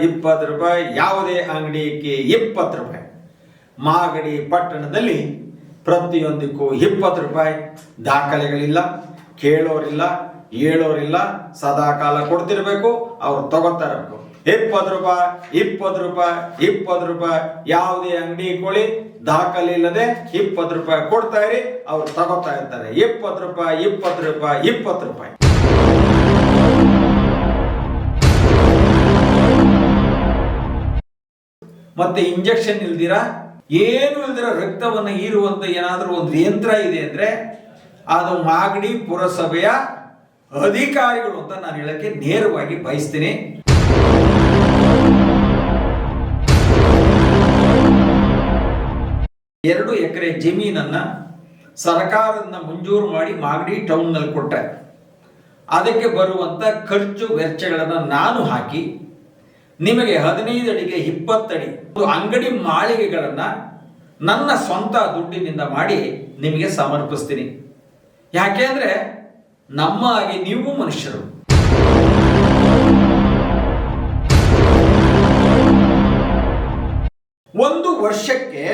20 ರೂಪಾಯಿ, ಯಾವುದೇ ಅಂಗಡಿಗೆ 20 ರೂಪಾಯಿ. ಮಾಗಡಿ ಪಟ್ಟಣದಲ್ಲಿ ಪ್ರತಿಯೊಂದಕ್ಕೂ 20 ರೂಪಾಯಿ. ದಾಖಲೆಗಳಿಲ್ಲ, ಕೇಳೋರಿಲ್ಲ, ಹೇಳೋರಿಲ್ಲ, ಸದಾ ಕಾಲ ಕೊಡ್ತಿರ್ಬೇಕು, ಅವ್ರು ತಗೋತಾ ಇರಬೇಕು. 20 ರೂಪಾಯಿ, 20 ರೂಪಾಯಿ, 20 ರೂಪಾಯಿ. ಯಾವುದೇ ಅಂಗಡಿ ಕೊಳ್ಳಿ, ದಾಖಲೆ ಇಲ್ಲದೆ 20 ರೂಪಾಯಿ ಕೊಡ್ತಾ ಇರಿ, ಅವ್ರು ತಗೋತಾ ಇರ್ತಾರೆ. 20 ರೂಪಾಯಿ, 20 ರೂಪಾಯಿ, 20 ರೂಪಾಯಿ. ಮತ್ತೆ ಇಂಜೆಕ್ಷನ್ ಇಲ್ದಿರ, ಏನು ಇಲ್ದಿರ ರಕ್ತವನ್ನು ಹೀರುವಂತ ಏನಾದ್ರೂ ಒಂದು ಯಂತ್ರ ಇದೆ ಅಂದ್ರೆ ಅದು ಮಾಗಡಿ ಪುರಸಭೆಯ ಅಧಿಕಾರಿಗಳು ಅಂತ ನಾನು ಹೇಳಕ್ಕೆ ನೇರವಾಗಿ ಬಯಸ್ತೀನಿ. ಎರಡು ಎಕರೆ ಜಮೀನನ್ನ ಸರ್ಕಾರದಿಂದ ಮಂಜೂರು ಮಾಡಿ ಮಾಗಡಿ ಟೌನ್ ನಲ್ಲಿ ಕೊಟ್ಟರೆ ಅದಕ್ಕೆ ಬರುವಂತ ಖರ್ಚು ವೆಚ್ಚಗಳನ್ನು ನಾನು ಹಾಕಿ ನಿಮಗೆ 15 ಅಡಿಗೆ 20 ಅಡಿ ಅಂಗಡಿ ಮಾಳಿಗೆಗಳನ್ನ ನನ್ನ ಸ್ವಂತ ದುಡ್ಡಿನಿಂದ ಮಾಡಿ ನಿಮಗೆ ಸಮರ್ಪಿಸ್ತೀನಿ. ಯಾಕೆಂದ್ರೆ ನಮ್ಮ ಹಾಗೆ ನೀವು ಮನುಷ್ಯರು. ಒಂದು ವರ್ಷಕ್ಕೆ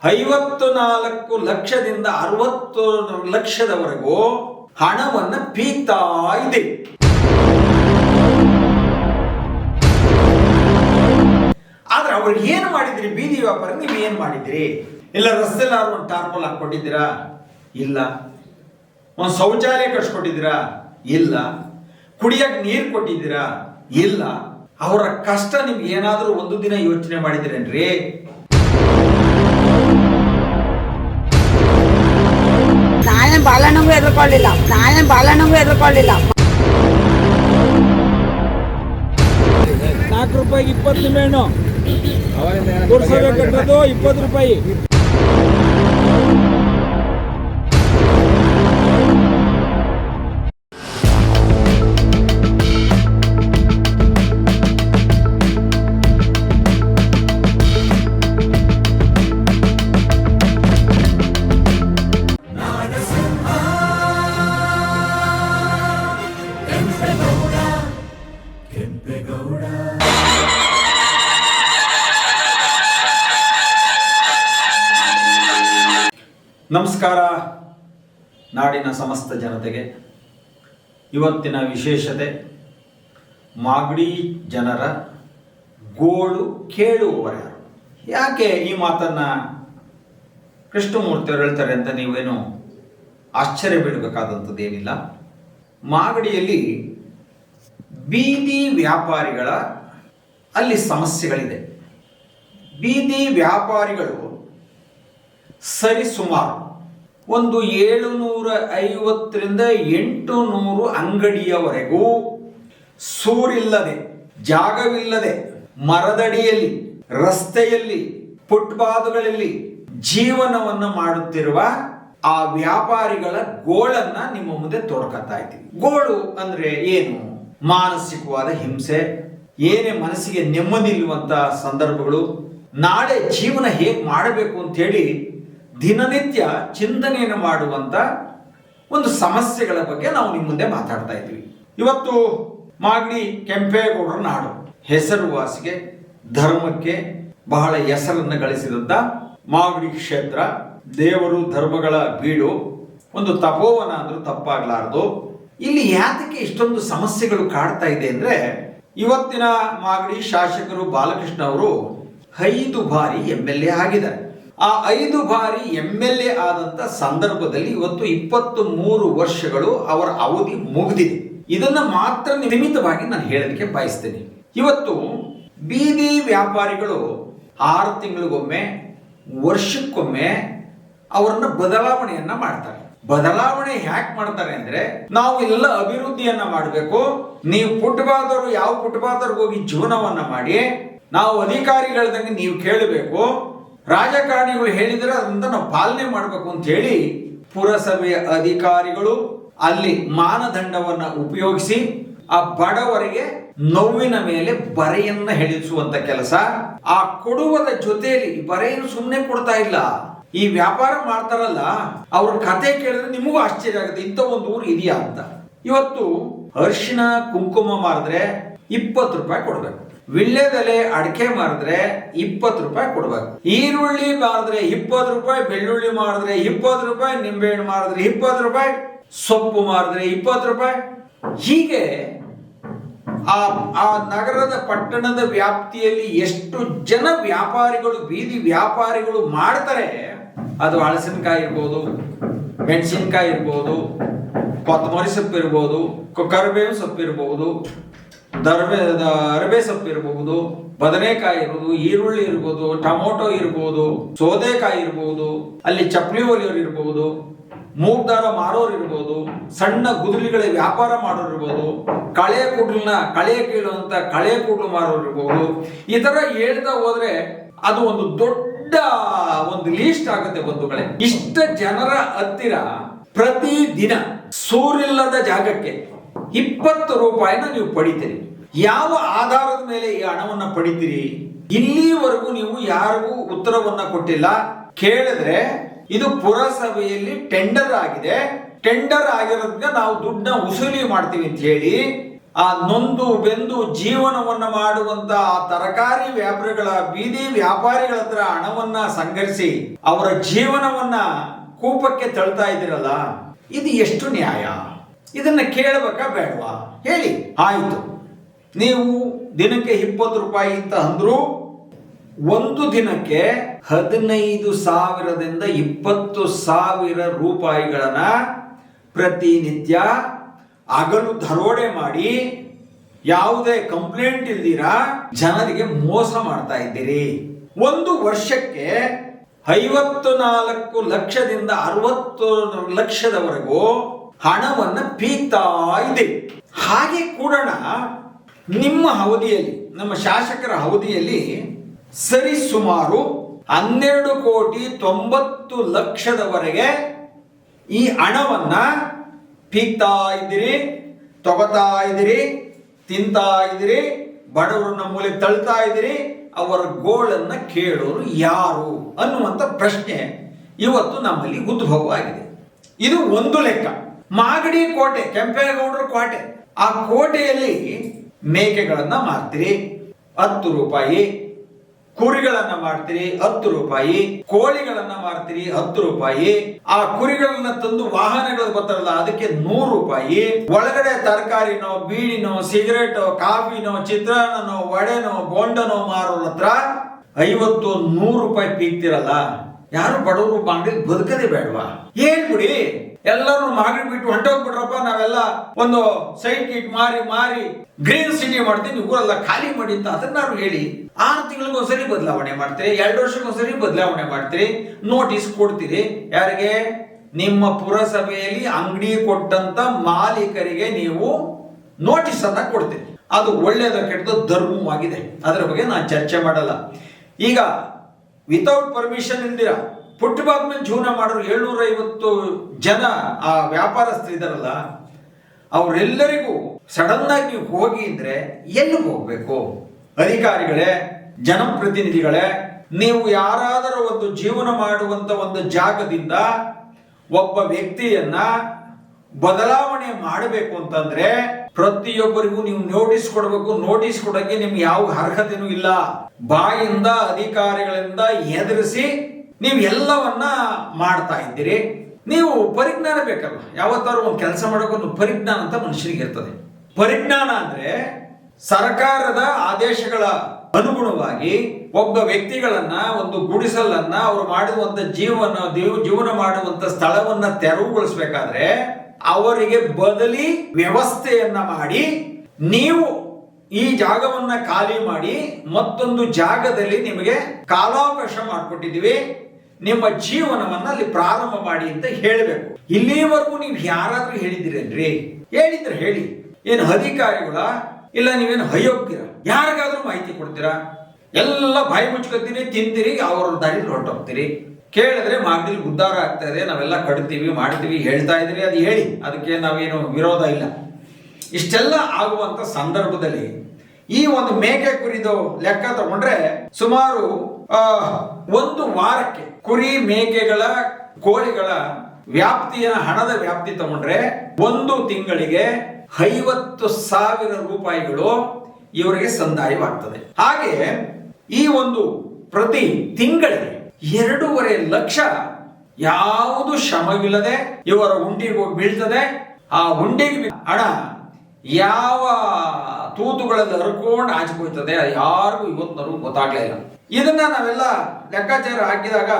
54 ಲಕ್ಷದಿಂದ 60 ಲಕ್ಷದವರೆಗೂ ಹಣವನ್ನು ಪೀಕ್ತಾ ಇದೆ. ಆದ್ರೆ ಅವ್ರಿಗೆ ಏನು ಮಾಡಿದ್ರಿ? ಬೀದಿ ವ್ಯಾಪಾರ ನೀವು ಏನು ಮಾಡಿದ್ರಿ? ಇಲ್ಲ ರಸ್ತೆ ಒಂದು ಟಾರ್ಪಲ್ ಹಾಕೊಟ್ಟಿದ್ದೀರಾ? ಇಲ್ಲ. ಒಂದು ಶೌಚಾಲಯ ಕಟ್ಸ್ಕೊಟ್ಟಿದ್ದೀರಾ? ಇಲ್ಲ. ಕುಡಿಯಕ್ಕೆ ನೀರು ಕೊಟ್ಟಿದ್ದೀರಾ? ಇಲ್ಲ. ಅವರ ಕಷ್ಟ ನಿಮ್ಗೆ ಏನಾದರೂ ಒಂದು ದಿನ ಯೋಚನೆ ಮಾಡಿದಿರೇನ್ರಿ? ನಾನೇ ಬಾಲಣ್ಣಂಗೂ ಎದುರ್ಕೊಳ್ಳಿಲ್ಲ. 4 ರೂಪಾಯಿಗೆ 20 ನಿಂಬೆಹಣ್ಣು, ಪುರಸಭೆ ಕಟ್ಟೋದು 20 ರೂಪಾಯಿ. ನಮಸ್ಕಾರ ನಾಡಿನ ಸಮಸ್ತ ಜನತೆಗೆ. ಇವತ್ತಿನ ವಿಶೇಷತೆ ಮಾಗಡಿ ಜನರ ಗೋಳು ಕೇಳುವವರು. ಯಾಕೆ ಈ ಮಾತನ್ನ ಕೃಷ್ಣಮೂರ್ತಿಯವರು ಹೇಳ್ತಾರೆ ಅಂತ ನೀವೇನು ಆಶ್ಚರ್ಯ ಬೀಳಬೇಕಾದಂಥದ್ದೇನಿಲ್ಲ. ಮಾಗಡಿಯಲ್ಲಿ ಬೀದಿ ವ್ಯಾಪಾರಿಗಳ ಅಲ್ಲಿ ಸಮಸ್ಯೆಗಳಿದೆ. ಬೀದಿ ವ್ಯಾಪಾರಿಗಳು ಸರಿಸುಮಾರು ಒಂದು 750ರಿಂದ 800 ಅಂಗಡಿಯವರೆಗೂ ಸೂರಿಲ್ಲದೆ, ಜಾಗವಿಲ್ಲದೆ, ಮರದಡಿಯಲ್ಲಿ, ರಸ್ತೆಯಲ್ಲಿ, ಫುಟ್ಪಾತ್ಗಳಲ್ಲಿ ಜೀವನವನ್ನು ಮಾಡುತ್ತಿರುವ ಆ ವ್ಯಾಪಾರಿಗಳ ಗೋಳನ್ನ ನಿಮ್ಮ ಮುಂದೆ ತೋಡ್ಕೊತಾ ಇದ್ದೀವಿ. ಗೋಳು ಅಂದ್ರೆ ಏನು? ಮಾನಸಿಕವಾದ ಹಿಂಸೆ, ಏನೇ ಮನಸ್ಸಿಗೆ ನೆಮ್ಮದಿ ಇಲ್ಲುವಂತ ಸಂದರ್ಭಗಳು, ನಾಳೆ ಜೀವನ ಹೇಗೆ ಮಾಡಬೇಕು ಅಂತ ಹೇಳಿ ದಿನನಿತ್ಯ ಚಿಂತನೆಯನ್ನು ಮಾಡುವಂತ ಒಂದು ಸಮಸ್ಯೆಗಳ ಬಗ್ಗೆ ನಾವು ನಿಮ್ಮ ಮುಂದೆ ಮಾತಾಡ್ತಾ ಇದ್ವಿ. ಇವತ್ತು ಮಾಗಡಿ ಕೆಂಪೇಗೌಡರ ನಾಡು, ಹೆಸರುವಾಸಿಗೆ, ಧರ್ಮಕ್ಕೆ ಬಹಳ ಹೆಸರನ್ನು ಗಳಿಸಿದಂತ ಮಾಗಡಿ ಕ್ಷೇತ್ರ, ದೇವರು ಧರ್ಮಗಳ ಬೀಡು, ಒಂದು ತಪೋವನ ಅಂದ್ರೂ ತಪ್ಪಾಗ್ಲಾರ್ದು. ಇಲ್ಲಿ ಯಾತಕ್ಕೆ ಇಷ್ಟೊಂದು ಸಮಸ್ಯೆಗಳು ಕಾಡ್ತಾ ಇದೆ ಅಂದ್ರೆ, ಇವತ್ತಿನ ಮಾಗಡಿ ಶಾಸಕರು ಬಾಲಕೃಷ್ಣ ಅವರು 5 ಬಾರಿ MLA ಆಗಿದ್ದಾರೆ. ಆ 5 ಬಾರಿ MLA ಆದಂತ ಸಂದರ್ಭದಲ್ಲಿ ಇವತ್ತು 23 ವರ್ಷಗಳು ಅವರ ಅವಧಿ ಮುಗಿದಿದೆ. ಇದನ್ನ ಮಾತ್ರ ನಿಮಿತ್ತವಾಗಿ ನಾನು ಹೇಳೋದಕ್ಕೆ ಬಯಸ್ತೇನೆ. ಇವತ್ತು ಬೀದಿ ವ್ಯಾಪಾರಿಗಳು 6 ತಿಂಗಳಿಗೊಮ್ಮೆ, ವರ್ಷಕ್ಕೊಮ್ಮೆ ಅವರನ್ನ ಬದಲಾವಣೆಯನ್ನ ಮಾಡ್ತಾರೆ. ಬದಲಾವಣೆ ಯಾಕೆ ಮಾಡ್ತಾರೆ ಅಂದ್ರೆ, ನಾವು ಎಲ್ಲ ಅಭಿವೃದ್ಧಿಯನ್ನ ಮಾಡಬೇಕು, ನೀವು ಫುಟ್ಪಾತರು ಯಾವ ಫುಟ್ಪಾತರ್ಗೆ ಹೋಗಿ ಜೀವನವನ್ನ ಮಾಡಿ, ನಾವು ಅಧಿಕಾರಿಗಳದಂಗೆ ನೀವು ಕೇಳಬೇಕು, ರಾಜಕಾರಣಿಗಳು ಹೇಳಿದರೆ ಅದನ್ನ ನಾವು ಪಾಲನೆ ಮಾಡಬೇಕು ಅಂತ ಹೇಳಿ ಪುರಸಭೆಯ ಅಧಿಕಾರಿಗಳು ಅಲ್ಲಿ ಮಾನದಂಡವನ್ನ ಉಪಯೋಗಿಸಿ ಆ ಬಡವರಿಗೆ ನೋವಿನ ಮೇಲೆ ಬರೆಯನ್ನ ಹೇಳಿಸುವಂತ ಕೆಲಸ. ಆ ಕೊಡುವುದ ಜೊತೆಯಲ್ಲಿ ಬರೆಯನ್ನು ಸುಮ್ಮನೆ ಕೊಡ್ತಾ ಇಲ್ಲ. ಈ ವ್ಯಾಪಾರ ಮಾಡ್ತಾರಲ್ಲ, ಅವ್ರ ಕತೆ ಕೇಳಿದ್ರೆ ನಿಮಗೂ ಆಶ್ಚರ್ಯ ಆಗುತ್ತೆ, ಇಂಥ ಒಂದು ಊರು ಇದೆಯಾ ಅಂತ. ಇವತ್ತು ಅರಿಶಿನ ಕುಂಕುಮ ಮಾರಿದ್ರೆ 20 ರೂಪಾಯಿ ಕೊಡ್ಬೇಕು. ವಿಳ್ಯದೆಲೆ ಅಡಿಕೆ ಮಾರಿದ್ರೆ 20 ರೂಪಾಯಿ ಕೊಡ್ಬೇಕು. ಈರುಳ್ಳಿ ಮಾರಿದ್ರೆ 20 ರೂಪಾಯಿ, ಬೆಳ್ಳುಳ್ಳಿ ಮಾರಿದ್ರೆ 20 ರೂಪಾಯಿ, ನಿಂಬೆಹಣ್ಣು ಮಾರಿದ್ರೆ 20 ರೂಪಾಯಿ, ಸೊಪ್ಪು ಮಾರಿದ್ರೆ 20 ರೂಪಾಯಿ. ಹೀಗೆ ಆ ನಗರದ ಪಟ್ಟಣದ ವ್ಯಾಪ್ತಿಯಲ್ಲಿ ಎಷ್ಟು ಜನ ವ್ಯಾಪಾರಿಗಳು, ಬೀದಿ ವ್ಯಾಪಾರಿಗಳು ಮಾಡ್ತಾರೆ. ಅದು ಹಳಸಿನಕಾಯಿ ಇರ್ಬೋದು, ಮೆಣಸಿನಕಾಯಿ ಇರ್ಬೋದು, ಕೊತ್ತಂಬರಿ ಸೊಪ್ಪು ಇರ್ಬೋದು, ಕರಿಬೇವು ಸೊಪ್ಪು ಇರ್ಬೋದು, ಅರಬೆ ಸೊಪ್ಪು ಇರಬಹುದು, ಬದನೆಕಾಯಿ ಇರ್ಬೋದು, ಈರುಳ್ಳಿ ಇರ್ಬೋದು, ಟೊಮೊಟೊ ಇರ್ಬೋದು, ಸೌದೆಕಾಯಿ ಇರ್ಬೋದು, ಅಲ್ಲಿ ಚಪ್ಪಲಿ ಹೊಲಿಯೋರು ಇರ್ಬೋದು, ಮೂಗ್ದಾರ ಮಾರೋರು ಇರ್ಬೋದು, ಸಣ್ಣ ಗುದಲಿಗಳ ವ್ಯಾಪಾರ ಮಾಡೋರು ಇರ್ಬೋದು, ಕಳೆ ಕೀಳುವಂತ ಕಳೆ ಕೂಡಲು ಮಾರೋರು ಇರ್ಬೋದು. ಈ ತರ ಹೇಳ್ತಾ ಹೋದ್ರೆ ಅದು ಒಂದು ದೊಡ್ಡ ಒಂದು ಲೀಸ್ಟ್ ಆಗುತ್ತೆ ಬಂಧುಗಳೇ. ಇಷ್ಟ ಜನರ ಹತ್ತಿರ ಪ್ರತಿದಿನ ಸೂರಿಲ್ಲದ ಜಾಗಕ್ಕೆ 20 ರೂಪಾಯಿನ ನೀವು ಪಡಿತೀರಿ. ಯಾವ ಆಧಾರದ ಮೇಲೆ ಈ ಹಣವನ್ನ ಪಡಿತೀರಿ? ಇಲ್ಲಿವರೆಗೂ ನೀವು ಯಾರಿಗೂ ಉತ್ತರವನ್ನ ಕೊಟ್ಟಿಲ್ಲ. ಕೇಳಿದ್ರೆ ಇದು ಪುರಸಭೆಯಲ್ಲಿ ಟೆಂಡರ್ ಆಗಿದೆ, ಟೆಂಡರ್ ಆಗಿರೋದ್ರಿಂದ ನಾವು ದುಡ್ಡನ್ನ ವಸೂಲಿ ಮಾಡ್ತೀವಿ ಅಂತ ಹೇಳಿ ಆ ನೊಂದು ಬೆಂದು ಜೀವನವನ್ನ ಮಾಡುವಂತ ಆ ತರಕಾರಿ ವ್ಯಾಪಾರಿಗಳ, ಬೀದಿ ವ್ಯಾಪಾರಿಗಳ ಹತ್ರ ಹಣವನ್ನ ಸಂಗ್ರಹಿಸಿ ಅವರ ಜೀವನವನ್ನ ಕೂಪಕ್ಕೆ ತಳ್ತಾ ಇದ್ದೀರಲ್ಲ, ಇದು ಎಷ್ಟು ನ್ಯಾಯ? ಇದನ್ನ ಕೇಳಬೇಕಾ ಬೇಡವಾ ಹೇಳಿ. ಆಯ್ತು, ನೀವು ದಿನಕ್ಕೆ 20 ರೂಪಾಯಿ ಅಂತ ಅಂದ್ರು, ಒಂದು ದಿನಕ್ಕೆ 15,000ದಿಂದ 20,000 ರೂಪಾಯಿಗಳನ್ನ ಪ್ರತಿನಿತ್ಯ ಹಗಲು ದರೋಡೆ ಮಾಡಿ ಯಾವುದೇ ಕಂಪ್ಲೇಂಟ್ ಇಲ್ದಿರಾ ಜನರಿಗೆ ಮೋಸ ಮಾಡ್ತಾ ಇದ್ದೀರಿ. ಒಂದು ವರ್ಷಕ್ಕೆ 54 ಲಕ್ಷದಿಂದ 60 ಲಕ್ಷದವರೆಗೂ ಹಣವನ್ನ ಪೀಕ್ತಾ ಇದೆ. ಹಾಗೆ ಕೂಡಣ ನಿಮ್ಮ ಅವಧಿಯಲ್ಲಿ, ನಮ್ಮ ಶಾಸಕರ ಅವಧಿಯಲ್ಲಿ ಸರಿಸುಮಾರು 12,90,00,000ದವರೆಗೆ ಈ ಹಣವನ್ನ ಪೀಕ್ತಾ ಇದ್ದೀರಿ, ತಗೋತಾ ಇದ್ದೀರಿ, ತಿಂತಾ ಇದ್ದೀರಿ, ಬಡವರನ್ನ ಮೂಲೆ ತಳ್ತಾ ಇದ್ದೀರಿ. ಅವರ ಗೋಳನ್ನ ಕೇಳೋರು ಯಾರು ಅನ್ನುವಂತ ಪ್ರಶ್ನೆ ಇವತ್ತು ನಮ್ಮಲ್ಲಿ ಉದ್ಭವ ಆಗಿದೆ. ಇದು ಒಂದು ಲೆಕ್ಕ. ಮಾಗಡಿ ಕೋಟೆ, ಕೆಂಪೇಗೌಡರ ಕೋಟೆ, ಆ ಕೋಟೆಯಲ್ಲಿ ಮೇಕೆಗಳನ್ನ ಮಾರ್ತೀರಿ 10 ರೂಪಾಯಿ, ಕುರಿಗಳನ್ನ ಮಾರ್ತೀರಿ 10 ರೂಪಾಯಿ, ಕೋಳಿಗಳನ್ನ ಮಾರ್ತೀರಿ 10 ರೂಪಾಯಿ, ಆ ಕುರಿಗಳನ್ನ ತಂದು ವಾಹನಗಳು ಬರ್ತಾರಲ್ಲ ಅದಕ್ಕೆ 100 ರೂಪಾಯಿ, ಒಳಗಡೆ ತರಕಾರಿನೋ, ಬೀಡಿನೋ, ಸಿಗರೇಟೋ, ಕಾಫಿನೋ, ಚಿತ್ರಾನ್ನನೋ, ವಡೆನೋ, ಬೋಂಡನೋ ಮಾರೋರ ಹತ್ರ 50-100 ರೂಪಾಯಿ ಪೀಕ್ತಿರಲ್ಲ. ಯಾರು ಬಡವರು ಮಾಗಡಿ ಬದುಕದೇ ಬೇಡವಾ? ಹೇಳ್ಬಿಡಿ, ಎಲ್ಲರೂ ಮಾಗಡಿ ಬಿಟ್ಟು ಹೊಂಟೋಗ್ಬಿಟ್ರಪ್ಪ, ನಾವೆಲ್ಲ ಒಂದು ಸೈಟ್ ಗೀಟ್ ಮಾರಿ ಗ್ರೀನ್ ಸಿಟಿ ಮಾಡ್ತೀನಿ, ಊರೆಲ್ಲ ಖಾಲಿ ಮಾಡಿ ಅಂತ ಅದನ್ನಾರು ಹೇಳಿ. 6 ತಿಂಗಳಿಗೊಂದ್ಸರಿ ಬದಲಾವಣೆ ಮಾಡ್ತೀರಿ, 2 ವರ್ಷಕ್ಕೊಂದ್ಸರಿ ಬದಲಾವಣೆ ಮಾಡ್ತೀರಿ, ನೋಟಿಸ್ ಕೊಡ್ತೀರಿ. ಯಾರಿಗೆ? ನಿಮ್ಮ ಪುರಸಭೆಯಲ್ಲಿ ಅಂಗಡಿ ಕೊಟ್ಟಂತ ಮಾಲೀಕರಿಗೆ ನೀವು ನೋಟಿಸ್ ಅನ್ನ ಕೊಡ್ತೀರಿ. ಅದು ಒಳ್ಳೆಯದ ಕೆಟ್ಟದ ಧರ್ಮವಾಗಿದೆ, ಅದರ ಬಗ್ಗೆ ನಾನು ಚರ್ಚೆ ಮಾಡಲ್ಲ. ಈಗ ವಿತೌಟ್ ಪರ್ಮಿಷನ್ ಇಲ್ದಿರ ಫುಟ್ಪಾತ್ ಮೇಲೆ ಜೀವನ ಮಾಡೋರು 750 ಜನ ಆ ವ್ಯಾಪಾರಸ್ಥರಿದಾರಲ್ಲ, ಅವರೆಲ್ಲರಿಗೂ ಸಡನ್ ಆಗಿ ನೀವು ಹೋಗಿ ಅಂದ್ರೆ ಎಲ್ಲಿಗೆ ಹೋಗ್ಬೇಕು? ಅಧಿಕಾರಿಗಳೇ, ಜನಪ್ರತಿನಿಧಿಗಳೇ, ನೀವು ಯಾರಾದರೂ ಒಂದು ಜೀವನ ಮಾಡುವಂತ ಒಂದು ಜಾಗದಿಂದ ಒಬ್ಬ ವ್ಯಕ್ತಿಯನ್ನ ಬದಲಾವಣೆ ಮಾಡಬೇಕು ಅಂತಂದ್ರೆ ಪ್ರತಿಯೊಬ್ಬರಿಗೂ ನೀವು ನೋಟಿಸ್ ಕೊಡಬೇಕು. ನೋಟಿಸ್ ಕೊಡಕ್ಕೆ ನಿಮ್ಗೆ ಯಾವ ಅರ್ಹತೆನೂ ಇಲ್ಲ. ಬಾಯಿಂದ ಅಧಿಕಾರಿಗಳಿಂದ ಎದುರಿಸಿ ನೀವು ಎಲ್ಲವನ್ನ ಮಾಡ್ತಾ ಇದ್ದೀರಿ. ನೀವು ಪರಿಜ್ಞಾನ ಬೇಕಲ್ಲ, ಯಾವತ್ತಾರು ಒಂದು ಕೆಲಸ ಮಾಡೋಕೆ ಒಂದು ಪರಿಜ್ಞಾನ ಅಂತ ಮನುಷ್ಯನಿಗೆ ಇರ್ತದೆ. ಪರಿಜ್ಞಾನ ಅಂದ್ರೆ ಸರ್ಕಾರದ ಆದೇಶಗಳ ಅನುಗುಣವಾಗಿ ಒಬ್ಬ ವ್ಯಕ್ತಿಗಳನ್ನ, ಒಂದು ಗುಡಿಸಲನ್ನ, ಅವರು ಮಾಡುವಂತ ಜೀವನ ಮಾಡುವಂತ ಸ್ಥಳವನ್ನ ತೆರವುಗೊಳಿಸಬೇಕಾದ್ರೆ ಅವರಿಗೆ ಬದಲಿ ವ್ಯವಸ್ಥೆಯನ್ನ ಮಾಡಿ, ನೀವು ಈ ಜಾಗವನ್ನ ಖಾಲಿ ಮಾಡಿ ಮತ್ತೊಂದು ಜಾಗದಲ್ಲಿ ನಿಮಗೆ ಕಾಲಾವಕಾಶ ಮಾಡಿಕೊಟ್ಟಿದ್ದೀವಿ, ನಿಮ್ಮ ಜೀವನವನ್ನ ಅಲ್ಲಿ ಪ್ರಾರಂಭ ಮಾಡಿ ಅಂತ ಹೇಳಬೇಕು. ಇಲ್ಲಿವರೆಗೂ ನೀವು ಯಾರಾದ್ರೂ ಹೇಳಿದಿರೇನ್ರಿ? ಹೇಳಿದ್ರೆ ಹೇಳಿ. ಏನು ಅಧಿಕಾರಿಗಳ ಇಲ್ಲ ನೀವೇನು ಅಯೋಗ್ಯರ? ಯಾರಿಗಾದ್ರೂ ಮಾಹಿತಿ ಕೊಡ್ತೀರಾ? ಎಲ್ಲ ಬಾಯಿ ಮುಚ್ಕೊತೀರಿ, ತಿಂತೀರಿ, ಅವ್ರ ದಾರಿಲಿ ಹೊರಟೋಗ್ತೀರಿ. ಕೇಳಿದ್ರೆ ಮಾಗಡಿಲಿ ಉದ್ಧಾರ ಆಗ್ತಾ ಇದೆ, ನಾವೆಲ್ಲ ಕಡ್ತೀವಿ, ಮಾಡ್ತೀವಿ, ಹೇಳ್ತಾ ಇದ್ರಿ, ಅದು ಹೇಳಿ, ಅದಕ್ಕೆ ನಾವೇನು ವಿರೋಧ ಇಲ್ಲ. ಇಷ್ಟೆಲ್ಲ ಆಗುವಂತ ಸಂದರ್ಭದಲ್ಲಿ ಈ ಒಂದು ಮೇಕೆ ಕುರಿದು ಲೆಕ್ಕ ತಗೊಂಡ್ರೆ ಸುಮಾರು ಒಂದು ವಾರಕ್ಕೆ ಕುರಿ, ಮೇಕೆಗಳ, ಕೋಳಿಗಳ ವ್ಯಾಪ್ತಿಯ ಹಣದ ವ್ಯಾಪ್ತಿ ತಗೊಂಡ್ರೆ ಒಂದು ತಿಂಗಳಿಗೆ 50,000 ರೂಪಾಯಿಗಳು ಇವರಿಗೆ ಸಂದಾಯವಾಗ್ತದೆ. ಹಾಗೆ ಈ ಒಂದು ಪ್ರತಿ ತಿಂಗಳಿಗೆ 2.5 ಲಕ್ಷ ಯಾವುದು ಶ್ರಮವಿಲ್ಲದೆ ಇವರ ಉಂಡಿಗೆ ಹೋಗಿ ಬೀಳ್ತದೆ. ಆ ಉಂಡಿಗೆ ಹಣ ಯಾವ ತೂತುಗಳಲ್ಲಿ ಹರ್ಕೊಂಡು ಆಚಿಕೊಯ್ತದೆ ಯಾರಿಗೂ ಇವತ್ತಿನವರೆಗೂ ಗೊತ್ತಾಗ್ಲೇ ಇಲ್ಲ. ಇದನ್ನ ನಾವೆಲ್ಲ ಲೆಕ್ಕಾಚಾರ ಹಾಕಿದಾಗ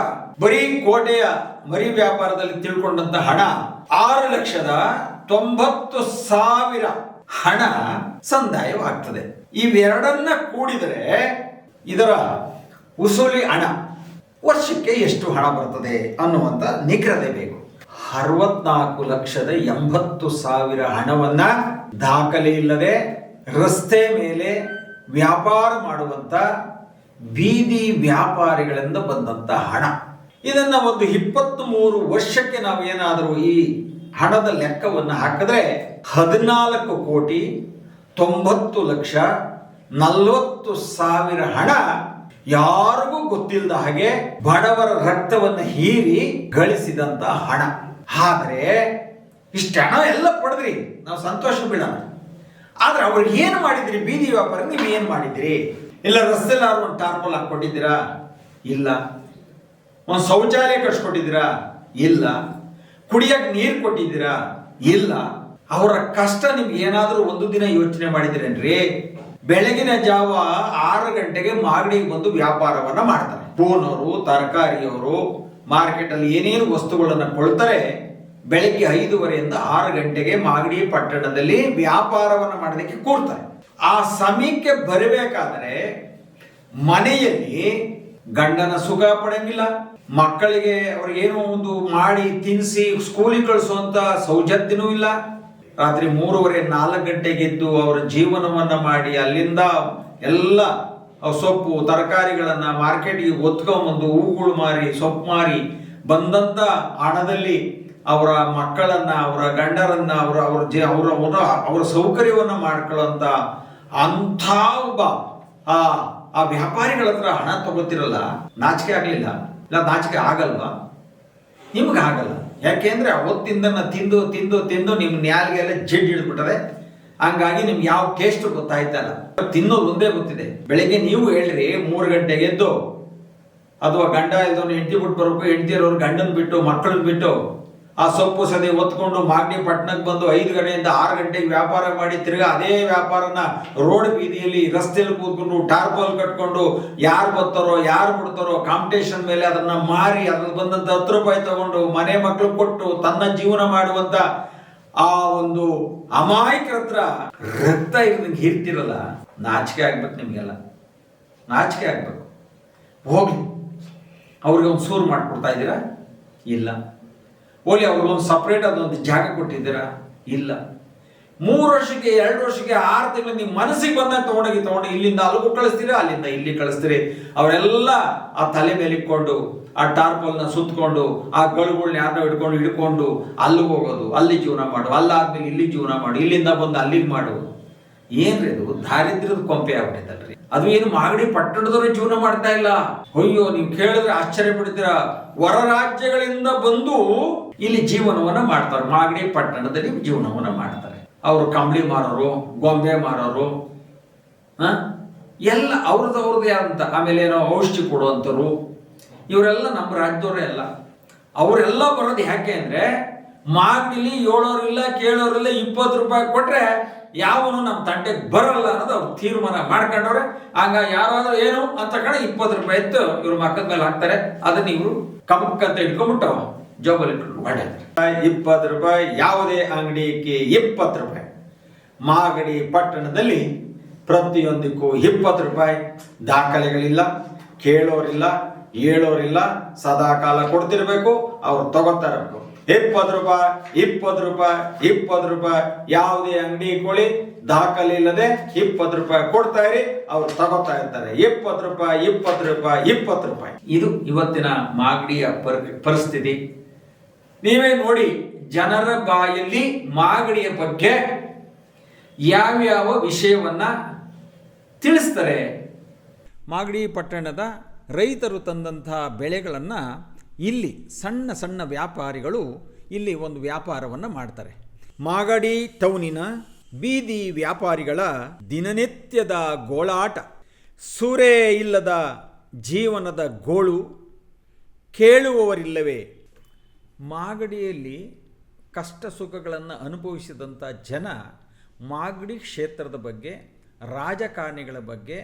ಬರೀ ಕೋಟೆಯ ಮರಿ ವ್ಯಾಪಾರದಲ್ಲಿ ತಿಳ್ಕೊಂಡಂತ ಹಣ 6,90,000 ಹಣ ಸಂದಾಯವಾಗ್ತದೆ. ಇವೆರಡನ್ನ ಕೂಡಿದರೆ ಇದರ ಉಸುಲಿ ಹಣ ವರ್ಷಕ್ಕೆ ಎಷ್ಟು ಹಣ ಬರ್ತದೆ ಅನ್ನುವಂತ ನಿಖರತೆ ಬೇಕು. 64,80,000 ಹಣವನ್ನ ದಾಖಲೆ ಇಲ್ಲದೆ ರಸ್ತೆ ಮೇಲೆ ವ್ಯಾಪಾರ ಮಾಡುವಂತ ಬೀದಿ ವ್ಯಾಪಾರಿಗಳಿಂದ ಬಂದಂತ ಹಣ. ಇದನ್ನ ಒಂದು 23 ವರ್ಷಕ್ಕೆ ನಾವು ಏನಾದರೂ ಈ ಹಣದ ಲೆಕ್ಕವನ್ನು ಹಾಕಿದ್ರೆ 14,90,40,000 ಹಣ ಯಾರಿಗೂ ಗೊತ್ತಿಲ್ಲದ ಹಾಗೆ ಬಡವರ ರಕ್ತವನ್ನು ಹೀರಿ ಗಳಿಸಿದಂತ ಹಣ. ಆದರೆ ಇಷ್ಟ ಹಣ ಎಲ್ಲ ಪಡೆದ್ರಿ, ನಾವು ಸಂತೋಷ ಬಿಡೋಣ. ಆದ್ರೆ ಅವ್ರಿಗೆ ಏನು ಮಾಡಿದ್ರಿ? ಬೀದಿ ವ್ಯಾಪಾರ ನೀವು ಏನು ಮಾಡಿದ್ರಿ? ಇಲ್ಲ ರಸ್ತೆಲ್ಲ ಒಂದು ಟಾರ್ಪಲ್ ಹಾಕೊಟ್ಟಿದ್ದೀರಾ? ಇಲ್ಲ. ಒಂದು ಶೌಚಾಲಯ ಕಟ್ಸ್ಕೊಟ್ಟಿದ್ದೀರಾ? ಇಲ್ಲ. ಕುಡಿಯಕ್ಕೆ ನೀರು ಕೊಟ್ಟಿದ್ದೀರಾ? ಇಲ್ಲ. ಅವರ ಕಷ್ಟ ನಿಮ್ಗೆ ಏನಾದರೂ ಒಂದು ದಿನ ಯೋಚನೆ ಮಾಡಿದಿರೇನ್ರಿ? ಬೆಳಗಿನ ಜಾವ 6 ಗಂಟೆಗೆ ಮಾಗಡಿಗೆ ಬಂದು ವ್ಯಾಪಾರವನ್ನ ಮಾಡ್ತಾರೆ. ಹೂನವರು, ತರಕಾರಿಯವರು ಮಾರ್ಕೆಟ್ ಅಲ್ಲಿ ಏನೇನು ವಸ್ತುಗಳನ್ನ ಕೊಳ್ತಾರೆ. ಬೆಳಗ್ಗೆ 5:30 6 ಗಂಟೆಗೆ ಮಾಗಡಿ ಪಟ್ಟಣದಲ್ಲಿ ವ್ಯಾಪಾರವನ್ನ ಮಾಡೋದಕ್ಕೆ ಕೂರ್ತಾರೆ. ಆ ಸಮಯಕ್ಕೆ ಬರಬೇಕಾದ್ರೆ ಮನೆಯಲ್ಲಿ ಗಂಡನ ಸುಖ ಪಡಂಗಿಲ್ಲ, ಮಕ್ಕಳಿಗೆ ಅವ್ರಿಗೇನೋ ಒಂದು ಮಾಡಿ ತಿನ್ನಿಸಿ ಸ್ಕೂಲಿಗೆ ಕಳಿಸುವಂತ ಸೌಜನ್ಯನೂ ಇಲ್ಲ. ರಾತ್ರಿ 3:30 4 ಎದ್ದು ಅವರ ಜೀವನವನ್ನ ಮಾಡಿ ಅಲ್ಲಿಂದ ಎಲ್ಲ ಸೊಪ್ಪು ತರಕಾರಿಗಳನ್ನ ಮಾರ್ಕೆಟ್ಗೆ ಒತ್ಕೊಂಡ್ಬಂದು ಹೂಗಳು ಮಾರಿ ಸೊಪ್ಪು ಮಾರಿ ಬಂದಂತ ಹಣದಲ್ಲಿ ಅವರ ಮಕ್ಕಳನ್ನ, ಅವರ ಗಂಡರನ್ನ, ಅವರ ಸೌಕರ್ಯವನ್ನ ಮಾಡ್ಕೊಳ್ಳುವಂತ ಅಂಥ ಒಬ್ಬ ಆ ವ್ಯಾಪಾರಿಗಳ ಹತ್ರ ಹಣ ತಗೋತಿರಲ್ಲ, ನಾಚಿಕೆ ಆಗ್ಲಿಲ್ಲ? ಇಲ್ಲ, ನಾಚಿಕೆ ಆಗಲ್ವಾ? ನಿಮ್ಗೆ ಆಗಲ್ಲ. ಯಾಕೆಂದ್ರೆ ಅವತ್ತಿಂದ ತಿಂದು ತಿಂದು ತಿಂದು ನಿಮ್ ನ್ಯಾಲ್ಗೆಲ್ಲ ಜಡ್ ಹಿಡಿದ್ಬಿಟ್ಟದೆ. ಹಂಗಾಗಿ ನಿಮ್ಗೆ ಯಾವ ಟೇಸ್ಟ್ ಗೊತ್ತಾಯ್ತಲ್ಲ, ತಿನ್ನೋದು ಒಂದೇ ಗೊತ್ತಿದೆ. ಬೆಳಿಗ್ಗೆ ನೀವು ಹೇಳ್ರಿ 3 ಗಂಟೆಗೆ ಎದ್ದು, ಅಥವಾ ಗಂಡ ಇಲ್ದವನು ಹೆಂಡತಿ ಬಿಟ್ಟು ಬರ್ಬೇಕು, ಹೆಂಡತಿ ಇರೋರು ಗಂಡನ್ ಬಿಟ್ಟು ಮಕ್ಕಳನ್ನ ಬಿಟ್ಟು ಆ ಸೊಪ್ಪು ಸದೆ ಒತ್ಕೊಂಡು ಮಾಗಡಿ ಪಟ್ಟಣಕ್ಕೆ ಬಂದು 5 ಗಂಟೆಯಿಂದ 6 ಗಂಟೆಗೆ ವ್ಯಾಪಾರ ಮಾಡಿ ತಿರ್ಗಾ ಅದೇ ವ್ಯಾಪಾರನ ರೋಡ್ ಬೀದಿಯಲ್ಲಿ ರಸ್ತೆಯಲ್ಲಿ ಕೂತ್ಕೊಂಡು ಟಾರ್ಪಲ್ ಕಟ್ಕೊಂಡು ಯಾರು ಬರ್ತಾರೋ ಯಾರು ಬಿಡ್ತಾರೋ ಕಾಂಪಿಟೇಷನ್ ಮೇಲೆ ಅದನ್ನ ಮಾರಿ ಅದ್ರಲ್ಲಿ ಬಂದಂತ 10 ರೂಪಾಯಿ ತಗೊಂಡು ಮನೆ ಮಕ್ಕಳು ಕೊಟ್ಟು ತನ್ನ ಜೀವನ ಮಾಡುವಂತ ಆ ಒಂದು ಅಮಾಯಕರ ಹತ್ರ ರಕ್ತ ಇರೋದಕ್ಕೆ ಹಿರ್ತಿರಲ್ಲ. ನಾಚಿಕೆ ಆಗ್ಬೇಕು ನಿಮ್ಗೆಲ್ಲ, ನಾಚಿಕೆ ಆಗ್ಬೇಕು. ಹೋಗ್ಲಿ, ಅವ್ರಿಗೆ ಒಂದು ಸೂರು ಮಾಡ್ಕೊಡ್ತಾ ಇದ್ದೀರಾ? ಇಲ್ಲ. ಓಲಿ ಅವ್ರಿಗೊಂದು ಸಪ್ರೇಟ್ ಅದೊಂದು ಜಾಗ ಕೊಟ್ಟಿದ್ದೀರಾ? ಇಲ್ಲ. 3 ವರ್ಷಕ್ಕೆ 2 ವರ್ಷಕ್ಕೆ 6 ತಿಂಗಳು ನಿಮ್ಮ ಮನಸ್ಸಿಗೆ ಬಂದಾಗ ತಗೊಂಡು ಇಲ್ಲಿಂದ ಅಲ್ಲಿಗೂ ಕಳಿಸ್ತೀರಾ, ಅಲ್ಲಿಂದ ಇಲ್ಲಿ ಕಳಿಸ್ತೀರಿ. ಅವರೆಲ್ಲ ಆ ತಲೆ ಮೇಲೆ ಇಟ್ಕೊಂಡು ಆ ಟಾರ್ಪಲ್ನ ಸುತ್ತಕೊಂಡು ಆ ಗಳುಗಳನ್ನ ಯಾರನ್ನ ಹಿಡ್ಕೊಂಡು ಅಲ್ಲಿಗೆ ಹೋಗೋದು, ಅಲ್ಲಿ ಜೀವನ ಮಾಡು, ಅಲ್ಲಾದ್ಮೇಲೆ ಇಲ್ಲಿ ಜೀವನ ಮಾಡು, ಇಲ್ಲಿಂದ ಬಂದು ಅಲ್ಲಿಗೆ ಮಾಡು. ಏನ್ರಿ ಅದು? ದಾರಿದ್ರ್ಯದ ಕೊಂಪೆ ಆಗ್ಬಿಟ್ಟಿದ್ದಲ್ರಿ ಅದು. ಏನು ಮಾಗಡಿ ಪಟ್ಟಣದವರು ಜೀವನ ಮಾಡ್ತಾ ಇಲ್ಲ? ಅಯ್ಯೋ, ನೀವು ಕೇಳಿದ್ರೆ ಆಶ್ಚರ್ಯ ಪಡ್ತೀರಾ. ಹೊರ ರಾಜ್ಯಗಳಿಂದ ಬಂದು ಇಲ್ಲಿ ಜೀವನವನ್ನ ಮಾಡ್ತಾರೆ, ಮಾಗಡಿ ಪಟ್ಟಣದಲ್ಲಿ ಜೀವನವನ್ನ ಮಾಡ್ತಾರೆ. ಅವರು ಕಂಬಳಿ ಮಾರೋರು, ಗೊಂಬೆ ಮಾರೋರು, ಎಲ್ಲ ಅವ್ರದ್ದೇ ಅಂತ. ಆಮೇಲೆ ಏನೋ ಔಷಧಿ ಕೊಡುವಂಥವ್ರು, ಇವರೆಲ್ಲ ನಮ್ಮ ರಾಜ್ಯದವರೇ ಅಲ್ಲ. ಅವರೆಲ್ಲ ಬರೋದು ಯಾಕೆ ಅಂದ್ರೆ ಮಾಗಡಿಲಿ ಹೇಳೋರಿಲ್ಲ ಕೇಳೋರಿಲ್ಲ. 20 ರೂಪಾಯಿ ಕೊಟ್ರೆ ಯಾವನು ನಮ್ಮ ತಂಟೆಗೆ ಬರಲ್ಲ ಅನ್ನೋದು ಅವ್ರು ತೀರ್ಮಾನ ಮಾಡ್ಕೊಂಡವ್ರೆ. ಹಂಗ ಯಾರಾದ್ರೂ ಏನು ಅಂತ ಕಡೆ 20 ರೂಪಾಯಿ ಇತ್ತು ಇವ್ರ ಮಕ್ಕದ ಮೇಲೆ ಹಾಕ್ತಾರೆ. ಅದನ್ನ ಇವರು ಕಮಕ್ಕಂತ ಇಟ್ಕೊಂಡ್ಬಿಟ್ಟು ಜೋಬಲ್ಲಿ ಇಟ್ಕೊಂಡು ಮಾಡ್ತಾರೆ. 20 ರೂಪಾಯಿ ಯಾವುದೇ ಅಂಗಡಿಗೆ 20 ರೂಪಾಯಿ. ಮಾಗಡಿ ಪಟ್ಟಣದಲ್ಲಿ ಪ್ರತಿಯೊಂದಕ್ಕೂ 20 ರೂಪಾಯಿ. ದಾಖಲೆಗಳಿಲ್ಲ, ಕೇಳೋರಿಲ್ಲ, ಹೇಳೋರಿಲ್ಲ, ಸದಾ ಕಾಲ ಕೊಡ್ತಿರ್ಬೇಕು, ಅವ್ರು ತಗೋತಾ ಇರಬೇಕು. 20 ರೂಪಾಯಿ 20 ರೂಪಾಯಿ 20 ರೂಪಾಯಿ. ಯಾವುದೇ ಅಂಗಡಿ ಕೊಳ್ಳಿ, ದಾಖಲೆ ಇಲ್ಲದೆ 20 ರೂಪಾಯಿ ಕೊಡ್ತಾ ಇರಿ, ಅವ್ರು ತಗೋತಾ ಇರ್ತಾರೆ. 20 ರೂಪಾಯಿ 20 ರೂಪಾಯಿ 20 ರೂಪಾಯಿ. ಇದು ಇವತ್ತಿನ ಮಾಗಡಿಯ ಪರಿಸ್ಥಿತಿ. ನೀವೇ ನೋಡಿ, ಜನರ ಬಾಯಲ್ಲಿ ಮಾಗಡಿಯ ಬಗ್ಗೆ ಯಾವ್ಯಾವ ವಿಷಯವನ್ನ ತಿಳಿಸ್ತಾರೆ. ಮಾಗಡಿ ಪಟ್ಟಣದ ರೈತರು ತಂದಂಥ ಬೆಳೆಗಳನ್ನು ಇಲ್ಲಿ ಸಣ್ಣ ಸಣ್ಣ ವ್ಯಾಪಾರಿಗಳು ಇಲ್ಲಿ ಒಂದು ವ್ಯಾಪಾರವನ್ನು ಮಾಡ್ತಾರೆ. ಮಾಗಡಿ ಟೌನಿನ ಬೀದಿ ವ್ಯಾಪಾರಿಗಳ ದಿನನಿತ್ಯದ ಗೋಳಾಟ, ಸೂರೇ ಇಲ್ಲದ ಜೀವನದ ಗೋಳು ಕೇಳುವವರಿಲ್ಲವೇ? ಮಾಗಡಿಯಲ್ಲಿ ಕಷ್ಟ ಸುಖಗಳನ್ನು ಅನುಭವಿಸಿದಂಥ ಜನ ಮಾಗಡಿ ಕ್ಷೇತ್ರದ ಬಗ್ಗೆ, ರಾಜಕಾರಣಿಗಳ ಬಗ್ಗೆ,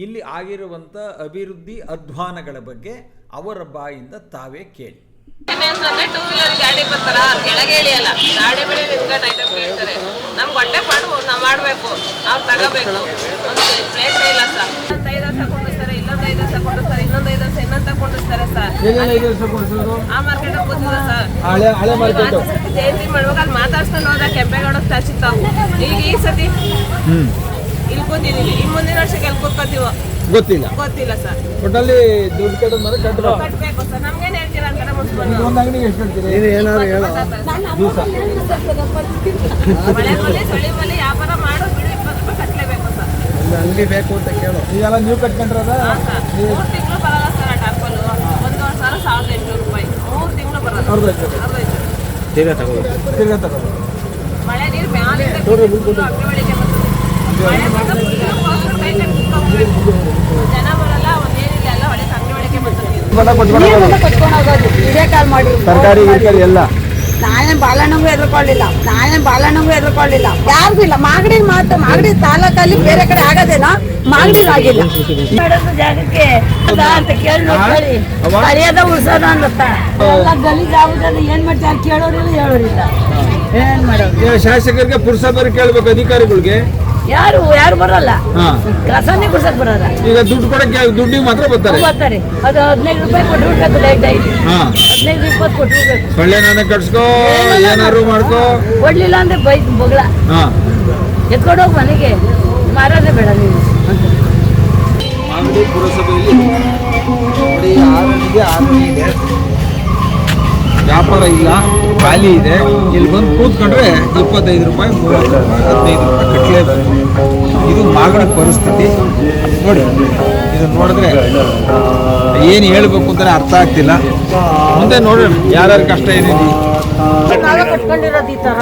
ಇಲ್ಲಿ ಆಗಿರುವಂಥ ಅಭಿವೃದ್ಧಿ ಅಧ್ವಾನಗಳ ಬಗ್ಗೆ ಅವರ ಬಾಯಿಂದ ತಾವೇ ಕೇಳಿ. ಟೂ ವೀಲರ್ ಗಾಡಿ ಬರ್ತಾರ, ಕೆಳಗೆ ಇಳಿಯಲ್ಲ, ಗಾಡಿ ಮೇಲೆ ನಿಂತ್ಕೊಂಡು ಐಟಮ್ ಕೇಳ್ತಾರೆ. ನಮ್ಗೆ ಹೊಟ್ಟೆ ಪಾಡು ನಾವು ಮಾಡಬೇಕು, ನಾವು ತಗೋಬೇಕು. ಒಂದು ಪ್ಲೇಸ್ ಇಲ್ಲ ಸರ್. 5 ವರ್ಷ ಕೊಂಡಿಸ್ತಾರೆ, ಇನ್ನೊಂದು 5 ವರ್ಷ ಕೊಂಡಿಸ್ತಾರೆ, ಇನ್ನೊಂದು 5 ವರ್ಷ ಇನ್ನೊಂದು ಕೊಂಡಿಸ್ತಾರೆ ಸರ್. ಆ ಮಾರ್ಕೆಟ್ ಕೂತಿಲ್ಲ ಸರ್. ಜಯಂತಿ ಮಾಡುವಾಗ ಅಲ್ಲಿ ಮಾತಾಡ್ಸ್ಕೊಂಡು ಹೋದ ಕೆಂಪೇಗೌಡ ತಚಿತ್ತಾವು. ಈಗ ಈ ಸತಿ ಇಲ್ಲಿ ಕೂತಿದೀವಿ, ಈ ಮುಂದಿನ ವರ್ಷಕ್ಕೆ ಎಲ್ಲಿ ಕೂತ್ಕೋತೀವೋ ಗೊತ್ತಿಲ್ಲ ಸರ್. ಒಟ್ಟಲ್ಲಿ ದುಡ್ಡು ಕಟ್ಟೋದು ಮರ ಕಟ್ಟಬೇಕು ಸರ್. ನಮ್ಗೇನು ಹೇಳ್ತೀರಾ ಅಂತ ಮುಗಿಸ್ಕೊಂಡು ಒಂದು ಅಂಗಡಿಗೆ ಎಷ್ಟು ಕಟ್ತೀರಿ? ಮಳೆ ಮಳೆ ಚಳಿ ಮಳೆ ವ್ಯಾಪಾರ ಮಾಡೋ ಬಿಡು 20 ರೂಪಾಯಿ ಕಟ್ಟಲೇಬೇಕು ಸರ್. ಅಂಗಡಿ ಬೇಕು ಅಂತ ಕೇಳು. ಇದೆಲ್ಲ ನೀವು ಕಟ್ಕೊಂಡ್ರದ? 3 ತಿಂಗಳು ಬರಲ್ಲ ಸರ್ ಆ ಟಾರ್ಪಲ್. 1,800 ರೂಪಾಯಿ 3 ತಿಂಗಳು ಬರಲ್ಲ. ತಿರ್ಗಾ ತಗೋದು. ಮಳೆ ನೀರು ಮ್ಯಾಲಿಂದ ಅಂಗಡಿ ಒಳಗೆ ಬರ್ತದೆ. ಮಳೆ ಬಂದ ಕೈ ಕಟ್ಕೊಂಡು ಜನ ಬರಲ್ಲ, ಒಂದೇನಿಲ್ಲ, ಎಲ್ಲ ಒಳಗೆ ಅಂಗಡಿ ಒಳಗೆ ಬರ್ತದೆ. ತರಕಾರಿ ಎಲ್ಲ ನಾನೇನ್ ಬಾಲಣ್ಣಂಗೂ ಎದುರ್ಕೊಳ್ಳಿಲ್ಲ. ಯಾರ್ದು ಇಲ್ಲ. ಮಾಗಡಿ ತಾಲೂಕಲ್ಲಿ ಬೇರೆ ಕಡೆ ಆಗೋದೇನೋ, ಮಾಗಡಿ ಆಗಿಲ್ಲ. ಜಾಗಕ್ಕೆ ಅಂತ ಕೇಳಿ ಮರ್ಯಾದ ಉಳ್ಸೋದು ಅನ್ನತ್ತ ಎಲ್ಲ ಗಲೀಜ್ ಆಗುತ್ತದೆ. ಏನ್ ಮಾಡ್ತಾರೆ? ಹೇಳೋರಿಲ್ಲ. ಏನ್ ಮಾಡೋದು? ಶಾಸಕರಿಗೆ ಪುರಸಭೆ ಕೇಳ್ಬೇಕು, ಅಧಿಕಾರಿಗಳಿಗೆ. ಯಾರು ಬರಲ್ಲ, ಕಸನೇ ಗುಡ್ಸಕ್ ಬರಲ್ಲ. ಈಗ ದುಡ್ಡು ಕೊಡಕ್ಕೆ ದುಡ್ಡಿಗೆ ಮಾತ್ರ ಬರ್ತಾರೆ. ಅದು 15 ರೂಪಾಯಿ ಕೊಟ್ಟಿರ್ಬೇಕು ಡೈಲಿ. 15-20 ಕೊಟ್ಟಿರ್ಬೇಕು. ಸೊಳ್ಳೆ ನಾನೇ ಕಟ್ಸ್ಕೋ, ಏನಾರು ಮಾಡ್ಕೋ. ಕೊಡ್ಲಿಲ್ಲ ಅಂದ್ರೆ ಬೈಕ್ ಬೊಗಳ ಎತ್ಕೊಂಡೋಗಿ ಮನೆಗೆ ಮಾರೋದೇ ಬೇಡ ನೀವು ಅಂತ. ಮಾಗಡಿ ಪುರಸಭೆಯಲ್ಲಿ ನೋಡಿ, ಆರನಿಗೆ ವ್ಯಾಪಾರ ಇಲ್ಲ, ಖಾಲಿ ಇದೆ. ಇಲ್ಲಿ ಬಂದು ಕೂತ್ಕೊಂಡ್ರೆ 25 ರೂಪಾಯಿ, 30 ರೂಪಾಯಿ, 15 ರೂಪಾಯಿ ಕಟ್ಟಲೇಬೇಕು. ಇದು ಮಾಗಡಿ ಪರಿಸ್ಥಿತಿ ನೋಡಿ. ಇದನ್ನು ನೋಡಿದ್ರೆ ಏನು ಹೇಳ್ಬೇಕು ಅಂತಲೇ ಅರ್ಥ ಆಗ್ತಿಲ್ಲ. ಮುಂದೆ ನೋಡೋಣ ಯಾರ್ಯಾರ ಕಷ್ಟ ಏನಿದೆ. ನಾವೇ ಕಟ್ಕೊಂಡಿರೋದು ಈ ತರ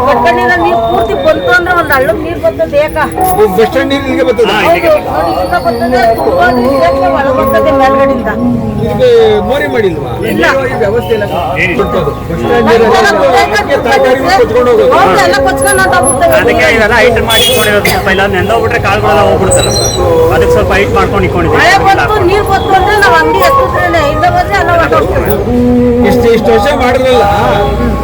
ಕಟ್ಕೊಂಡಿರೋ ನೀರು ಪೂರ್ತಿ ಬಂತು ಅಂದ್ರೆ ಒಂದು ಹಳ್ಳದ ನೀರು ಬರ್ತದೆ. ಬಸ್ ಸ್ಟ್ಯಾಂಡ್ ನೀರು ಇಲ್ಲಿಗೆ ಬರ್ತದೆ. ಒಳ ಬರ್ತದೆ ಮೇಲ್ಗಡೆಯಿಂದ. ಇದಕ್ಕೆ ಮೋರಿ ಮಾಡಿಲ್ವಾ? ವ್ಯವಸ್ಥೆ ಇಲ್ಲ. ಎಲ್ಲ ಕೊಚ್ಕೊಂಡು ಅದಕ್ಕೆ ಇವೆಲ್ಲ ಹೈಟ್ ಮಾಡಿ ಇಟ್ಕೊಂಡಿರೋದು. ಇಲ್ಲ ನೆಂದೋಗ್ಬಿಟ್ರೆ ಕಾಳುಗಳೆಲ್ಲ ಹೋಗ್ಬಿಡ್ತಲ್ಲ, ಅದಕ್ಕೆ ಸ್ವಲ್ಪ ಹೈಟ್ ಮಾಡ್ಕೊಂಡು ಮಳೆ ಬಂತು, ನೀರು ಬಂತು ಅಂದ್ರೆ ನಾವು ಅಂಗಡಿ ಎತ್ತಿದ್ರೆ ಇಂದ ಬಂದ್ರೆ ಎಲ್ಲ ಇಷ್ಟು ವರ್ಷ ಮಾಡಿದ್ರಲ್ಲ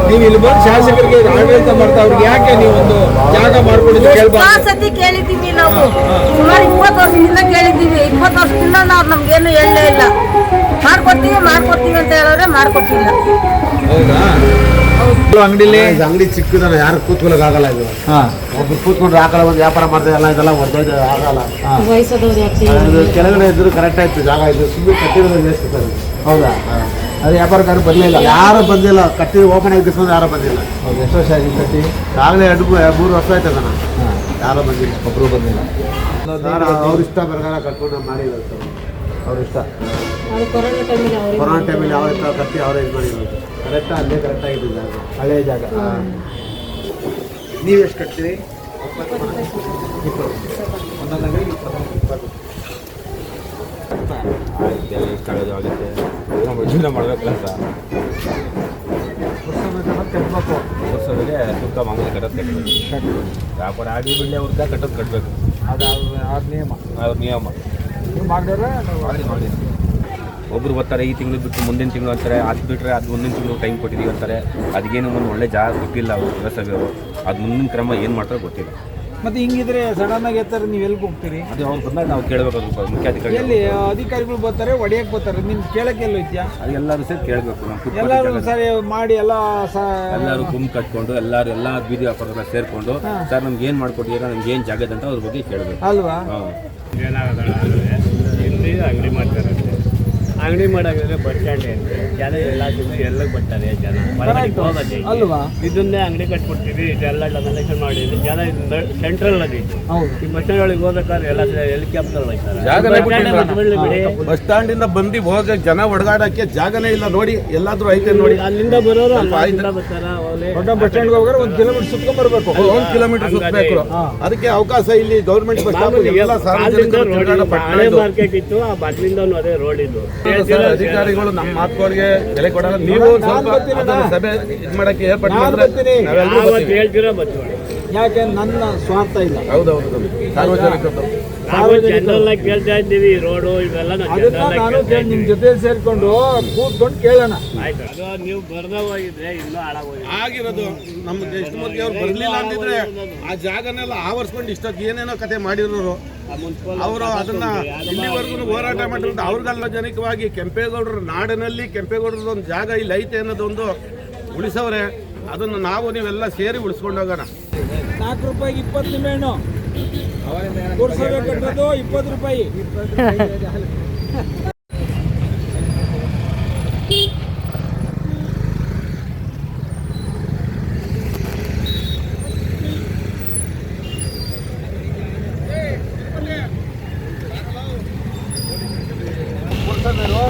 ನೀವು, ಇಲ್ಲಿ ಬಂದು ಶಾಸಕರಿಗೆ ಆಡಳಿತ ಮಾಡ್ತಾ ಅವ್ರಿಗೆ ಯಾಕೆ ನೀವು ಒಂದು ಜಾಗ ಮಾಡ್ಕೊಂಡಿದ್ದು ಕೇಳ್ಬಾರ್ದು? ಸತಿ ಕೇಳಿದ್ದೀವಿ ನಾವು. ಸುಮಾರು 20 ವರ್ಷದಿಂದ ಕೇಳಿದ್ದೀವಿ. 20 ವರ್ಷದಿಂದ ನಾವು ನಮ್ಗೇನು ಹೇಳಲೇ ಇಲ್ಲ. ಮಾಡ್ಕೊಡ್ತೀವಿ ಅಂತ ಹೇಳಿದ್ರೆ ಮಾಡ್ಕೊಟ್ಟಿಲ್ಲ. ಹೌದಾ? ಅಂಗಡಿಲಿ ಅಂಗಡಿ ಚಿಕ್ಕದಲ್ಲ, ಯಾರು ಕೂತ್ಕೊಳ್ಳೋಕೆ ಆಗಲ್ಲ. ಇದು ಒಬ್ರು ಕೂತ್ಕೊಂಡ್ರೆ ಆಗಲ್ಲ. ಒಂದು ವ್ಯಾಪಾರ ಮಾಡ್ತಾರೆ, ಎಲ್ಲ ಇದೆಲ್ಲ ಹೊಡೆದೋದು ಆಗಲ್ಲ. ಕೆಳಗಡೆ ಇದ್ರು ಕರೆಕ್ಟ್ ಆಯ್ತು ಜಾಗ. ಇದು ಸುಮ್ಮನೆ ಕಟ್ಟಿರೋದು ವೇಸ್ಟ್ ಸರ್. ಹೌದಾ? ಅದು ವ್ಯಾಪಾರಕ್ಕಾರು ಬರಲಿಲ್ಲ, ಯಾರು ಬಂದಿಲ್ಲ. ಕಟ್ಟಿ ಓಪನ್ ಆಗಿಸ್ಕೊಂಡು ಯಾರು ಬಂದಿಲ್ಲ. ಹೌದು. ಎಷ್ಟು ವರ್ಷ ಆಗಿದೆ ಕಟ್ಟಿ? ಆಗಲೇ 2-3 ವರ್ಷ ಆಯ್ತದ. ಯಾರು ಬಂದಿಲ್ಲ, ಒಬ್ಬರು ಬಂದಿಲ್ಲ. ಅವ್ರ ಇಷ್ಟ ಪ್ರಕಾರ ಕಟ್ಕೊಂಡು ಮಾಡಿಲ್ಲ ಸರ್. ಅವ್ರ ಇಷ್ಟ. ಕೊರೋನಾ ಟೈಮಲ್ಲಿ ಯಾವ ಇಷ್ಟ ಕಟ್ಟಿ ಅವರೇ ಇದು ಮಾಡಿರೋದು. ಕರೆಕ್ಟ್ ಅಲ್ಲೇ ಕರೆಕ್ಟ್ ಆಗಿದೆ ಜಾಗ, ಹಳೆ ಜಾಗ. ನೀವು ಎಷ್ಟು ಕಟ್ತೀರಿ? ಒಂದೊಂದು ಅಂಗಡಿ 20. ಜೀವನ ಮಾಡಬೇಕಲ್ಲ ಸರ್. ಕಟ್ಬೇಕು. ಪುರಸಭೆಗೆ ಸುತ್ತ ಮಾಮೂಲಿ ಕಟ್ಟೋದು ವ್ಯಾಪಾರ ಆಗಿ ಬಿಡಲಿ ಅವ್ರದ್ದು ಕಟ್ಟೋದು ಕಟ್ಟಬೇಕು. ಅದು ನಿಯಮ. ಅವ್ರ ನಿಯಮ ನೀವು ಮಾಡಿದ್ರೆ ಮಾಡಿ. ಒಬ್ರು ಬರ್ತಾರೆ ಈ ತಿಂಗಳು ಬಿಟ್ಟು ಮುಂದಿನ ತಿಂಗಳು ಅಂತಾರೆ. ಅದು ಬಿಟ್ಟರೆ ಅದು ಮುಂದಿನ ತಿಂಗಳು ಟೈಮ್ ಕೊಟ್ಟಿದ್ದೀವಿ ಅಂತಾರೆ. ಅದಕ್ಕೇನು ಒಂದು ಒಳ್ಳೆ ಜಾಗ ಕೊಟ್ಟಿಲ್ಲ ಅವರು ಪುರಸಭೆಯವರು. ಅದು ಮುಂದಿನ ಕ್ರಮ ಏನು ಮಾಡ್ತಾರೋ ಗೊತ್ತಿಲ್ಲ. ಮತ್ತೆ ಹಿಂಗಿದ್ರೆ ಸಡನ್ ಆಗಿ ಎತ್ತಾರೆ, ನೀವು ಎಲ್ಲಿಗೆ ಹೋಗ್ತೀರಿ? ಅದು ಅವ್ರು ಬಂದಾಗ ನಾವು ಕೇಳಬೇಕು. ಮುಖ್ಯಾಧಿಕಾರಿ ಎಲ್ಲಿ ಅಧಿಕಾರಿಗಳು ಬರ್ತಾರೆ, ಹೊಡೆಯಕ್ಕೆ ಬರ್ತಾರೆ, ನಿಮ್ಗೆ ಕೇಳಕ್ಕೆ ಎಲ್ಲ ಐತ್ಯಾ? ಅದು ಎಲ್ಲರೂ ಸೇರಿ ಕೇಳಬೇಕು. ಎಲ್ಲರೂ ಸರಿ ಮಾಡಿ ಎಲ್ಲರೂ ಗುಂಪು ಕಟ್ಕೊಂಡು ಎಲ್ಲ ಬೀದಿ ವ್ಯಾಪಾರಗಳ ಸೇರಿಕೊಂಡು ಸರ್ ನಮ್ಗೆ ಏನು ಮಾಡ್ಕೊಟ್ಟಿದ್ದೀರಾ, ನಮ್ಗೆ ಏನು ಜಾಗದ ಅಂತ ಅದ್ರ ಬಗ್ಗೆ ಕೇಳಬೇಕು ಅಲ್ವಾ? ಇಲ್ಲಿ ಅಂಗಡಿ ಮಾಡ್ತಾರೆ. ಅಂಗಡಿ ಮಾಡಾಗಿದ್ರೆ ಬಸ್ ಸ್ಟ್ಯಾಂಡ್ ಜನ ಎಲ್ಲಕ್ಕೆ ಬರ್ತಾರೆ. ಜನ ಅಲ್ವಾ? ಇದನ್ನೇ ಅಂಗಡಿ ಕಟ್ಬಿಡ್ತೀವಿ, ಇದೆಲ್ಲ ಡೊಮಿನೇಷನ್ ಮಾಡಿ ಜನ ಸೆಂಟ್ರಲ್ ಅದು. ಹೌದು. ಈ ಬಸ್ ಸ್ಟ್ಯಾಂಡ್ ಒಳಗೆ ಹೋಗ್ಬೇಕಾದ್ರೆ ಎಲ್ಲ ಹೆಲಿಕಾಪ್ಟರ್ ಹೋಗ್ತಾರೆ. ಬಸ್ ಸ್ಟ್ಯಾಂಡ್ ಇಂದ ಬಂದು ಹೋಗ ಜನ ಒಡಗಾಡಕ್ಕೆ ಜಾಗನೇ ಇಲ್ಲ. ನೋಡಿ ಎಲ್ಲಾದ್ರೂ ಐತೆ ನೋಡಿ. ಅಲ್ಲಿಂದ ಬರೋರು ಅಲ್ಲಿಂದ ಬರ್ತಾರ. ದೊಡ್ಡ ಬಸ್ ಸ್ಟ್ಯಾಂಡ್ ಹೋಗೋರು 1 ಕಿಲೋಮೀಟರ್ ಸುತ್ಕೊಂಡ್ ಬರ್ಬೇಕು. 1 ಕಿಲೋಮೀಟರ್ ಸುತ್ತಬೇಕು. ಅದಕ್ಕೆ ಅವಕಾಶ ಇಲ್ಲಿ ಗೌರ್ಮೆಂಟ್ ಬಸ್ ಸ್ಟಾಪ್ ಎಲ್ಲ ಸಾರ್ವಜನಿಕರು ತಿರುಗಾಡೋ ಪಟ್ಟಣ ಇದು. ಮಾರ್ಕೆಟ್ ಇತ್ತು, ಆ ಬಾಟ್ಲಿಂದ ಅದೇ ರೋಡ್ ಇದು. ಸರ್, ಅಧಿಕಾರಿಗಳು ನಮ್ಮ ಮಾತುಗಳಿಗೆ ಬೆಲೆ ಕೊಡಲ್ಲ. ನೀವು ಸ್ವಲ್ಪ ಅದನ್ನ ಸಭೆ ಇದು ಮಾಡಕ್ಕೆ ಏರ್ಪಾಡು ಮಾಡಿದ್ರೆ ನಾವೆಲ್ಲರೂ ಅವತ್ತು ಹೇಳ್ತೀರಾ ಬರ್ತೀವಿ. ಯಾಕೆ ನನ್ನ ಸ್ವಾರ್ಥ ಇಲ್ಲ. ಹೌದೌದು, ಸಾರ್ವಜನಿಕರು ನಾವು ಜನರಲ್ ಆಗಿ ಕೇಳ್ತಾ ಇದ್ದೀವಿ ರೋಡು ಇವೆಲ್ಲ ಅದನ್ನ ನಾನು ನಿಮ್ ಜೊತೆ ಸೇರ್ಕೊಂಡು ಕೂತ್ಕೊಂಡು ಕೇಳೋಣ. ಆಯ್ತು. ಅದು ನೀವು ಬರ್ದ ಹೋಗಿದ್ರೆ ಇನ್ನೂ ಹಾಳಾಗೋಗಿದೆ ಆಗಿರೋದು. ನಮ್ಮ ದೇಶಮೂರ್ತಿ ಅವ್ರು ಬರ್ಲಿಲ್ಲ ಅಂದಿದ್ರೆ ಆ ಜಾಗನೆಲ್ಲ ಆವರಿಸ್ಕೊಂಡು ಇಷ್ಟೊತ್ತು ಏನೇನೋ ಕತೆ ಮಾಡಿರೋರು ಅವರು ಅದನ್ನ ಇಲ್ಲಿವರೆಗೂ ಹೋರಾಟ ಮಾಡಿರೋದು ಅವ್ರಿಗೆಲ್ಲ ಜನಕವಾಗಿ ಕೆಂಪೇಗೌಡರ ನಾಡಿನಲ್ಲಿ ಕೆಂಪೇಗೌಡರದ ಒಂದು ಜಾಗ ಇಲ್ಲಿ ಐತೆ ಅನ್ನೋದೊಂದು ಉಳಿಸವ್ರೆ. ಅದನ್ನು ನಾವು ನೀವೆಲ್ಲ ಸೇರಿ ಉಳಿಸ್ಕೊಂಡು ಹೋಗೋಣ. 4 ರೂಪಾಯಿಗೆ 20 ನಿಂಬೆಹಣ್ಣು, ಪುರಸಭೆ ಕಟ್ಟೋದು 20 ರೂಪಾಯಿ. ಪುರಸಭೆರು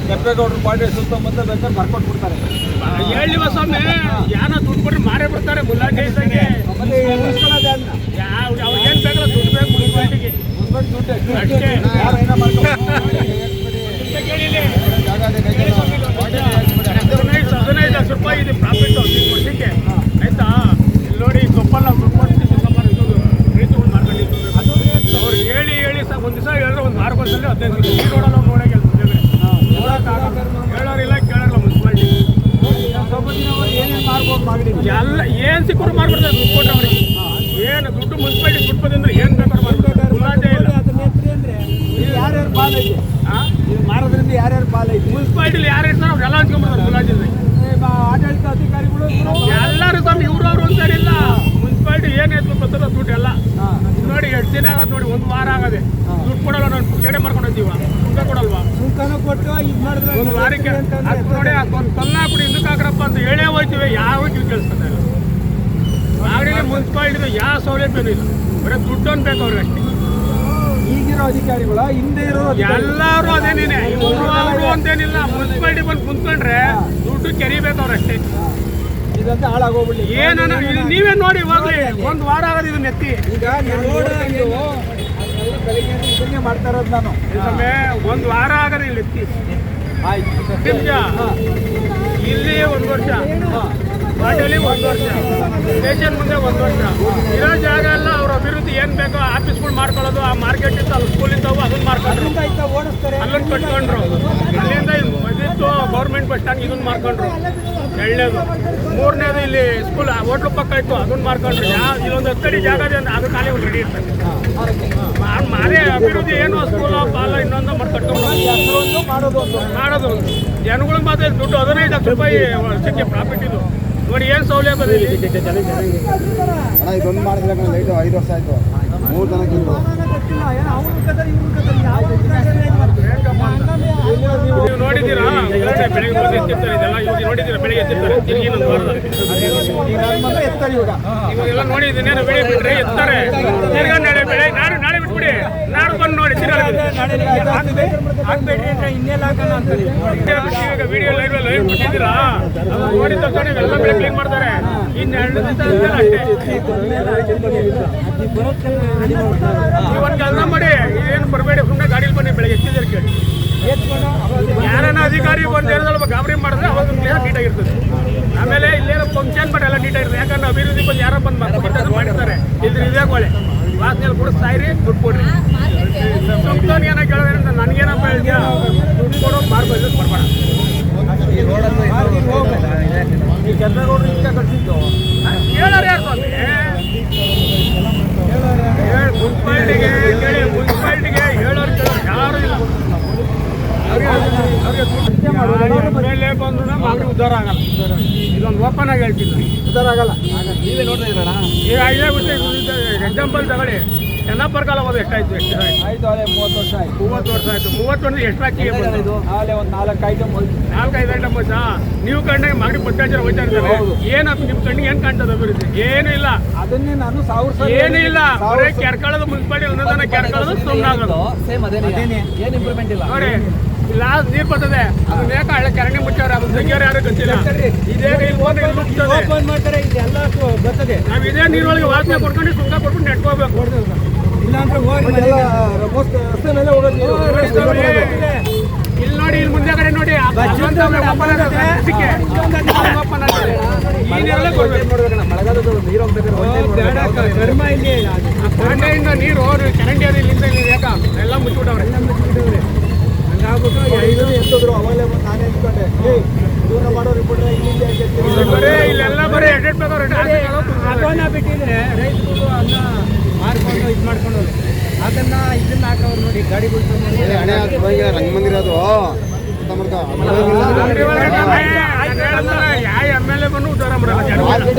ಕೆಂಪೇಗೌಡರು ಪಾರ್ಟಿ ಸುತ್ತಮುತ್ತ ಬೇಕಾದ್ರೆ ಬರ್ಕೊಂಡು ಬಿಡ್ತಾರೆ. ಹೇಳಿವ ಸ್ವಾಮಿ, ಯಾರ ದುಡ್ಡು ಕೊಟ್ಟು ಮಾರೇ ಬರ್ತಾರೆ ಮುಲಾಜೆ ಇದ್ದಂಗೆ. ಮತ್ತೆ ಉಳಿಸ್ಕೊಳ್ಳೋದೇ ಅದನ್ನ. ಅವ್ರು ಏನ್ ಬೇಕಲ್ಲ ದುಡ್ಡು ಬೇಕು ಮುನ್ಸಿಪಾಲ್ಟಿಗೆ ಅಷ್ಟೇ. 15 ಲಕ್ಷ ರೂಪಾಯಿ ಇದೆ ಪ್ರಾಫಿಟ್ ವರ್ಷಕ್ಕೆ. ಆಯ್ತಾ? ಇಲ್ಲಿ ನೋಡಿ ಸೊಪ್ಪಲ್ಲ ರೈತರು ಮಾಡ್ಕೊಂಡಿದ್ದು ಅವ್ರು ಹೇಳಿ ಒಂದು ದಿವಸ ಹೇಳಿದ್ರೆ ಒಂದು ವಾರಕ್ಕೊಂದ್ಸಲ 15 ದಿವಸ ಈ ರೋಡಲ್ಲಿ ನೋಡೋಕೆ ಹೇಳೋರಿಲ್ಲ, ಕೇಳೋಲ್ಲ ಮುನ್ಸಿಪಾಲ್ಟಿ. ಏನೇನು ಮಾಡ್ಬೋದು ಮಾಡಿದ್ದೀವಿ ಎಲ್ಲ ಏನು ಸಿಕ್ಕರು ಮಾಡ್ಬಿಡ್ತಾರೆ ದುಡ್ಡು ಕೊಟ್ಟರೆ ಅವ್ರಿಗೆ. ಏನು ದುಡ್ಡು ಮುನ್ಸಿಪಾಲ್ಟಿ ದುಡ್ಡು ಏನು ಬೇಕಾದ್ರೂ ಮಾಡ್ಬಿಡ್ತಾರೆ. ಮುಲಾಜೆ ಇಲ್ಲ. ಯಾರ್ಯಾರು ಪಾಲೈತಿ ಇದು ಮಾರೋದ್ರಿಂದ ಯಾರ್ಯಾರು ಪಾಲೈತಿ? ಮುನ್ಸಿಪಾಲ್ಟಿಲಿ ಯಾರು ಇರ್ತಾರೆ ಅವ್ರೆಲ್ಲ ಹಂಚ್ಕೊಂಡ್ಬಿಡ್ತಾರೆ ಮುಲಾಜಿಂದ. ಆಡಳಿತ ಅಧಿಕಾರಿಗಳು ಎಲ್ಲರೂ ಸ್ವಾಮಿ ಇವ್ರವ್ರು ಅಂತಾರಿಲ್ಲ. ಮುನ್ಸಿಪಾಲ್ಟಿ ಏನು ಎತ್ತು ಗೊತ್ತದ ದುಡ್ಡು ಎಲ್ಲ ನೋಡಿ. 2 ದಿನ ಆಗತ್ತೆ ನೋಡಿ, 1 ವಾರ ಆಗದೆ ದುಡ್ಡು ಕೊಡಲ್ಲ. ನಾವು ಕೆಡೆ ಮಾಡ್ಕೊಂಡು ಹೋಗ್ತೀವ, ಸುಂಕ ಕೊಡಲ್ವಾ? ಸುಂಕನೂ ಕೊಟ್ಟು ಇದು ಮಾಡಿದ್ರೆ 1 ವಾರಕ್ಕೆ ಅದು ನೋಡಿ ಒಂದು ಕಲ್ಲ ಹಾಕ್ಬಿಡಿ ಹಿಂದಕ್ಕೆ ಹಾಕ್ರಪ್ಪ ಅಂತ ಹೇಳೇ ಹೋಗ್ತೀವಿ. ಯಾವ ಕೇಳಿಸ್ಕೊತಾ ಇಲ್ಲ. ಆಗಲೇ ಮುನ್ಸಿಪಾಲ್ಟಿದು ಯಾವ ಸೌಲಭ್ಯನೂ ಇಲ್ಲ, ಬರೀ ದುಡ್ಡು ಅನ್ಬೇಕು ಅವ್ರಿಗೆ ಅಷ್ಟೇ. ಈಗಿರೋ ಅಧಿಕಾರಿಗಳ ಹಿಂದೆ ಇರೋ ಎಲ್ಲರೂ ಅದೇನೇನೆ, ಇವರು ಅವರು ಅಂತೇನಿಲ್ಲ. ಮುನ್ಸಿಪಾಲ್ಟಿ ಬಂದು ಕುಂತ್ಕೊಂಡ್ರೆ ದುಡ್ಡು ಕೆರಿಬೇಕು ಅವ್ರಷ್ಟೇ. ಇದಂತ ಹಾಳಾಗೋಗ್ಬಿಡ್ಲಿ. ಏನನ್ನ ನೀವೇ ನೋಡಿ ಹೋಗ್ಲಿ, 1 ವಾರ ಆಗೋದು ಇದನ್ನ ಎತ್ತಿ. ಈಗ ಬೆಳಿಗ್ಗೆ ಇದನ್ನೇ ಮಾಡ್ತಾ ಇರೋದು ನಾನು. 1 ವಾರ ಆಗದೆ ಇಲ್ಲಿ ಎತ್ತಿ. ಆಯ್ತು ನಿಜ. ಇಲ್ಲಿ 1 ವರ್ಷ, ವಾಟಲ್ಲಿ 1 ವರ್ಷ, ಸ್ಟೇಷನ್ ಮುಂದೆ 1 ವರ್ಷ. ಇರೋ ಜಾಗ ಎಲ್ಲ ಅವ್ರ ಅಭಿವೃದ್ಧಿ ಏನು ಬೇಕೋ ಆಫೀಸ್ಗಳು ಮಾಡ್ಕೊಳ್ಳೋದು. ಆ ಮಾರ್ಕೆಟ್ ಇತ್ತು, ಅಲ್ಲಿ ಸ್ಕೂಲ್ ಇದ್ದಾವೆ, ಅದನ್ನ ಮಾಡ್ಕೊಂಡ್ರು, ಅಲ್ಲೊಂದು ಕಟ್ಕೊಂಡ್ರು. ಅಲ್ಲಿಂದ ಇದಿತ್ತು ಗೌರ್ಮೆಂಟ್ ಬಸ್ ಸ್ಟ್ಯಾಂಡ್, ಇದನ್ನ ಮಾಡ್ಕೊಂಡ್ರು. 2ನೇದು 3ನೇದು ಇಲ್ಲಿ ಸ್ಕೂಲ್ ಹೋಟ್ಲು ಪಕ್ಕ ಇತ್ತು, ಅದನ್ನ ಮಾಡ್ಕೊಂಡ್ರು. ಇಲ್ಲೊಂದು 10 ಅಡಿ ಜಾಗ ಇದೆ, ಅದು ಖಾಲಿ ಒಂದು ರೆಡಿ ಇರ್ತದೆ. ಮಾರೇ ಅಭಿವೃದ್ಧಿ ಏನು ಸ್ಕೂಲ್ ಪಾಲ ಇನ್ನೊಂದು ಮಾಡಿ ಕಟ್ಕೊಂಡು ಮಾಡೋದು. ಜನಗಳಿಗೆ ಮಾತ್ರ ದುಡ್ಡು 15 ಲಕ್ಷ ರೂಪಾಯಿ ವರ್ಷಕ್ಕೆ ಪ್ರಾಫಿಟ್ ಇದು. ನೋಡಿ ಏನು ಸೌಲಭ್ಯ ಇದೆ. ಇದೊಂದು ಮಾಡಿದ್ರೆ 5 ವರ್ಷ ಆಯ್ತು. 3 ಜನಕ್ಕಿಂತ ನೀವು ನೋಡಿದ್ದೀರಾ? ಬೆಳಗ್ಗೆ ಬಂದು ಎತ್ತಿರ್ತಾರೆ ಇದೆಲ್ಲ. ಇವಾಗ ನೋಡಿದ್ದೀರಾ? ಬೆಳಗ್ಗೆ ಎತ್ತಿರ್ತಾರೆ ತಿರುಗಿ ಇನ್ನೊಂದು ವಾರದ ಇವಾಗೆಲ್ಲ ನೋಡಿದ್ದೀನಿ. ಬೆಳೆ ಬಿಟ್ಟರೆ ಎತ್ತಾರೆ, ತಿರ್ಗಾ ನಾಳೆ ಬೆಳೆ ನಾಳೆ ಬಿಟ್ಬಿಡಿ, ನಾಳೆ ಬಂದು ನೋಡಿ ತಿರ್ಗಾ ಇನ್ನೆಲ್ಲ ಹಾಕೋಣ ಅಂತಾರೆ. ಈಗ ವಿಡಿಯೋ ಲೈವ್ ಬಿಟ್ಟಿದ್ದೀರಾ? ನೋಡಿದ ತಕ್ಷಣ ಇವೆಲ್ಲ ಬೆಳೆ ಕ್ಲೀನ್ ಮಾಡ್ತಾರೆ. ಇನ್ನು 2 ದಿವಸ ಅಷ್ಟೇ. ಇವತ್ತು ಕೆಲಸ ಮಾಡಿ, ಏನು ಬರಬೇಡಿ, ಸುಮ್ಮನೆ ಗಾಡೀಲಿ ಬನ್ನಿ, ಬೆಳಗ್ಗೆ ಎತ್ತಿದ್ದಾರೆ ಕೇಳಿ. ಯಾರನ್ನ ಅಧಿಕಾರಿ ಬಂದು ಹೇಳಿದ್ರೆ ಗಾಬರಿ ಮಾಡಿದ್ರೆ ಅವಾಗ ಕ್ಲಿಯರ್ ನೀಟಾಗಿರ್ತದೆ. ಆಮೇಲೆ ಇಲ್ಲೇನೋ ಫಂಕ್ಷನ್ ಮಾಡಿ ಎಲ್ಲ ನೀಟಾಗಿರ್ತದೆ. ಯಾಕಂದ್ರೆ ಅಭಿವೃದ್ಧಿ ಬಂದು ಯಾರೋ ಬಂದು ಮಾಡಿರ್ತಾರೆ. ಇಲ್ಲಿ ಇದೇ ಒಳ್ಳೆ ವಾಸನೆಯಲ್ಲಿ ಕುಡಿಸ್ತಾ ಇರಿ, ದುಡ್ಡು ಕೊಡ್ರಿ. ಸುಮ್ತಾನೆ ಏನೋ ಕೇಳೋದ್ರಿಂದ ನನಗೇನಪ್ಪ ಹೇಳ್ತೀಯ, ದುಡ್ಡು ಕೊಡೋ ಮಾರ್ಬೋದು ಬರ್ಬೇಡ. ಈ ಕೆಂಪೇಗೌಡರು ಈಗ ಕಟ್ಟಿದ್ದು ಕೇಳೋರು ಯಾರು ಸ್ವಾಮಿ? ಮುನ್ಸಿಪಾಲ್ಟಿಗೆ ಕೇಳಿ, ಮುನ್ಸಿಪಾಲ್ಟಿಗೆ ಹೇಳೋರು ಕೇಳೋರು ಯಾರು ಇಲ್ಲ. ಮೇಲೆ ಬಂದ್ರು ಮಾಗಡಿ ಉದ್ಧಾರ ಆಗಲ್ಲ. ಇದೊಂದು ಓಪನ್ ಆಗಿ ಹೇಳ್ತಿಲ್ಲ, ಉದ್ದಾರ ಆಗಲ್ಲ. ನೀವೇ ನೋಡ್ತಾ ಇದ್ದೀರಣ್ಣ. ಈಗ ಇದೇ ಬಿಟ್ಟು ಎಕ್ಸಾಂಪಲ್ ತಗೊಳ್ಳಿ. ಚೆನ್ನಪ್ಪರ ಕಾಲ ಹೋದ ಎಷ್ಟಾಯ್ತು? ಆಯ್ತು, ಅದೇ 30 ವರ್ಷ ಆಯ್ತು. 30 ವರ್ಷ ಆಯ್ತು. 30 ವರ್ಷ ಎಷ್ಟು ಹಾಕಿ ಇದು ಆಲೆ ಒಂದು 4 ಐಟಮ್ ಹೋಯ್ತು. 4-5 ಐಟಮ್ ಹೋಯ್ತಾ? ನೀವು ಕಣ್ಣಿಗೆ ಮಾಗಡಿ 10 ಜನ ಹೋಯ್ತಾ ಇರ್ತಾರೆ. ಏನಪ್ಪ ನಿಮ್ಮ ಕಣ್ಣಿಗೆ ಏನು ಕಾಣ್ತದೆ ಅಭಿವೃದ್ಧಿ? ಏನೂ ಇಲ್ಲ. ಅದನ್ನೇ ನಾನು 1000 ಏನೂ ಇಲ್ಲ. ಬರೀ ಕೆರ್ಕೊಳ್ಳೋದು ಮುನ್ಸಿಪಾಲ್ಟಿ ಅನುದಾನ ಕೆರ್ಕೊಳ್ಳೋದು ಸುಮ್ಮನಾಗೋದು. ಸೇಮ್ ಅದೇನೇ, ಏನು ಇಂಪ್ರೂವ್ಮೆಂಟ್ ಇಲ್ಲ ನೋಡಿ ಲಾಸ್ಟ್ ನೀರು ಬರ್ತದೆ ಅದು ಬೇಕ ಹಳೆ ಕೆರಣಿ ಮುಚ್ಚಾರ ಅದು ತೆಗಿಯೋರು ಯಾರು ಗೊತ್ತಿಲ್ಲ ಇದೇ ಓಪನ್ ಮಾಡ್ತಾರೆ ಇದೆಲ್ಲ ಬರ್ತದೆ ನಾವು ಇದೇ ನೀರೊಳಗೆ ವಾಸನೆ ಕೊಡ್ಕೊಂಡು ಸುಂಕ ಕೊಟ್ಬಿಟ್ಟು ನೆಟ್ಕೋಬೇಕು ಇಲ್ಲಾಂದ್ರೆ ರಸ್ತೆ ಮೇಲೆ ಹೋಗೋದು ಇಲ್ಲಿ ನೋಡಿ ಇಲ್ಲಿ ಮುಂದೆ ಕಡೆ ನೋಡಿ ಪಾಂಡೆಯಿಂದ ನೀರು ಚರಂಡಿ ಅದು ಇಲ್ಲಿಂದ ಇಲ್ಲಿ ಬೇಕಾ ಎಲ್ಲ ಮುಚ್ಚಿಬಿಟ್ಟವ್ರೆ ಹಂಗಾಗ್ಬಿಟ್ಟು ಬರೀ ಇಲ್ಲೆಲ್ಲ ಬರೀ ಎರಡೆರಡು ಬಿಟ್ಟಿದ್ರೆ ರೈತರು ಅನ್ನ ಮಾರ್ಕೊಂಡು ಇದು ಮಾಡ್ಕೊಂಡು ಅದನ್ನ ಇದನ್ನ ಹಾಕೋರು ನೋಡಿ ಗಾಡಿ ರಂಗಮಂದಿರ ಅದು ಯಾವ ಎಮ್ ಎಲ್ ಎ ಬಂದು ಉದ್ಧಾರ ಮಾಡಲ್ಲ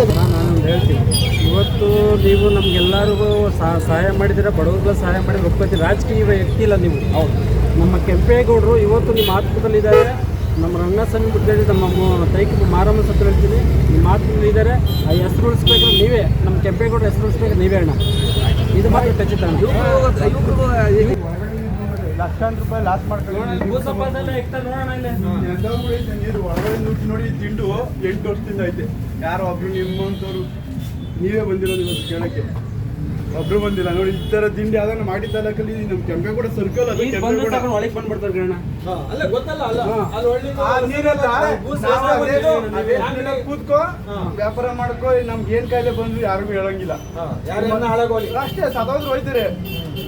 ನಾನು ಹೇಳ್ತೀನಿ, ಇವತ್ತು ನೀವು ನಮ್ಗೆಲ್ಲರಿಗೂ ಸಹಾಯ ಮಾಡಿದ್ದೀರಾ, ಬಡವರಿಗೆಲ್ಲ ಸಹಾಯ ಮಾಡಿ ಒಪ್ಕೋತೀವಿ. ರಾಜಕೀಯ ವ್ಯಕ್ತಿ ಇಲ್ಲ ನೀವು. ನಮ್ಮ ಕೆಂಪೇಗೌಡರು ಇವತ್ತು ನಿಮ್ಮ ಆತ್ಮದಲ್ಲಿದ್ದಾರೆ. ನಮ್ಮ ರಂಗಸ್ವಾಮಿ ಬಿಟ್ಟಿದ್ದಾರೆ, ನಮ್ಮ ತೈಕ ಮಾರಮ್ಮ ಸತ್ರ ಹೇಳ್ತೀನಿ, ನಿಮ್ಮ ಆತ್ಮದಲ್ಲಿದ್ದಾರೆ. ಆ ಹೆಸರು ಉಳಿಸ್ಬೇಕು ನೀವೇ, ನಮ್ಮ ಕೆಂಪೇಗೌಡರ ಹೆಸರು ಉಳಿಸ್ಬೇಕು ನೀವೇ ಅಣ್ಣ. ಇದು ಮಾತ್ರ ಖಚಿತ. ಲಕ್ಷಾಂತರ ರೂಪಾಯಿ ಲಾಸ್ ಮಾಡ್ಕೊಳ್ಳಿ. ನೀರು ಒಳಗಡೆ ನೋಡಿ ದಿಂಡು 8 ವರ್ಷದಿಂದ ಐತೆ. ಯಾರೋ ಒಬ್ರು ನಿಮ್ಮಂಥವ್ರು ನೀವೇ ಬಂದಿರೋದು ಇವತ್ತು ಕೇಳಕ್ಕೆ, ಒಬ್ರು ಬಂದಿಲ್ಲ ನೋಡಿ. ಈ ತರ ದಿಂಡಿ ಯಾವ್ದಾನ ಮಾಡಿ ತಾಲೂಕಲ್ಲಿ ನಮ್ಮ ಕೆಂಪೇಗೌಡ ಸರ್ಕಲ್ ಅದು ಒಳಗೆ ಬಂದ್ಬಿಡ್ತಾರೆ ಕೂತ್ಕೋ ವ್ಯಾಪಾರ ಮಾಡ್ಕೋ, ನಮ್ಗೆ ಏನ್ ಕಾಯಿಲೆ ಬಂದ್ರು ಯಾರಿಗೂ ಹೇಳಂಗಿಲ್ಲ. ಅಷ್ಟೇ ಸದೋದ್ರು ಹೋಯ್ತಾರೆ.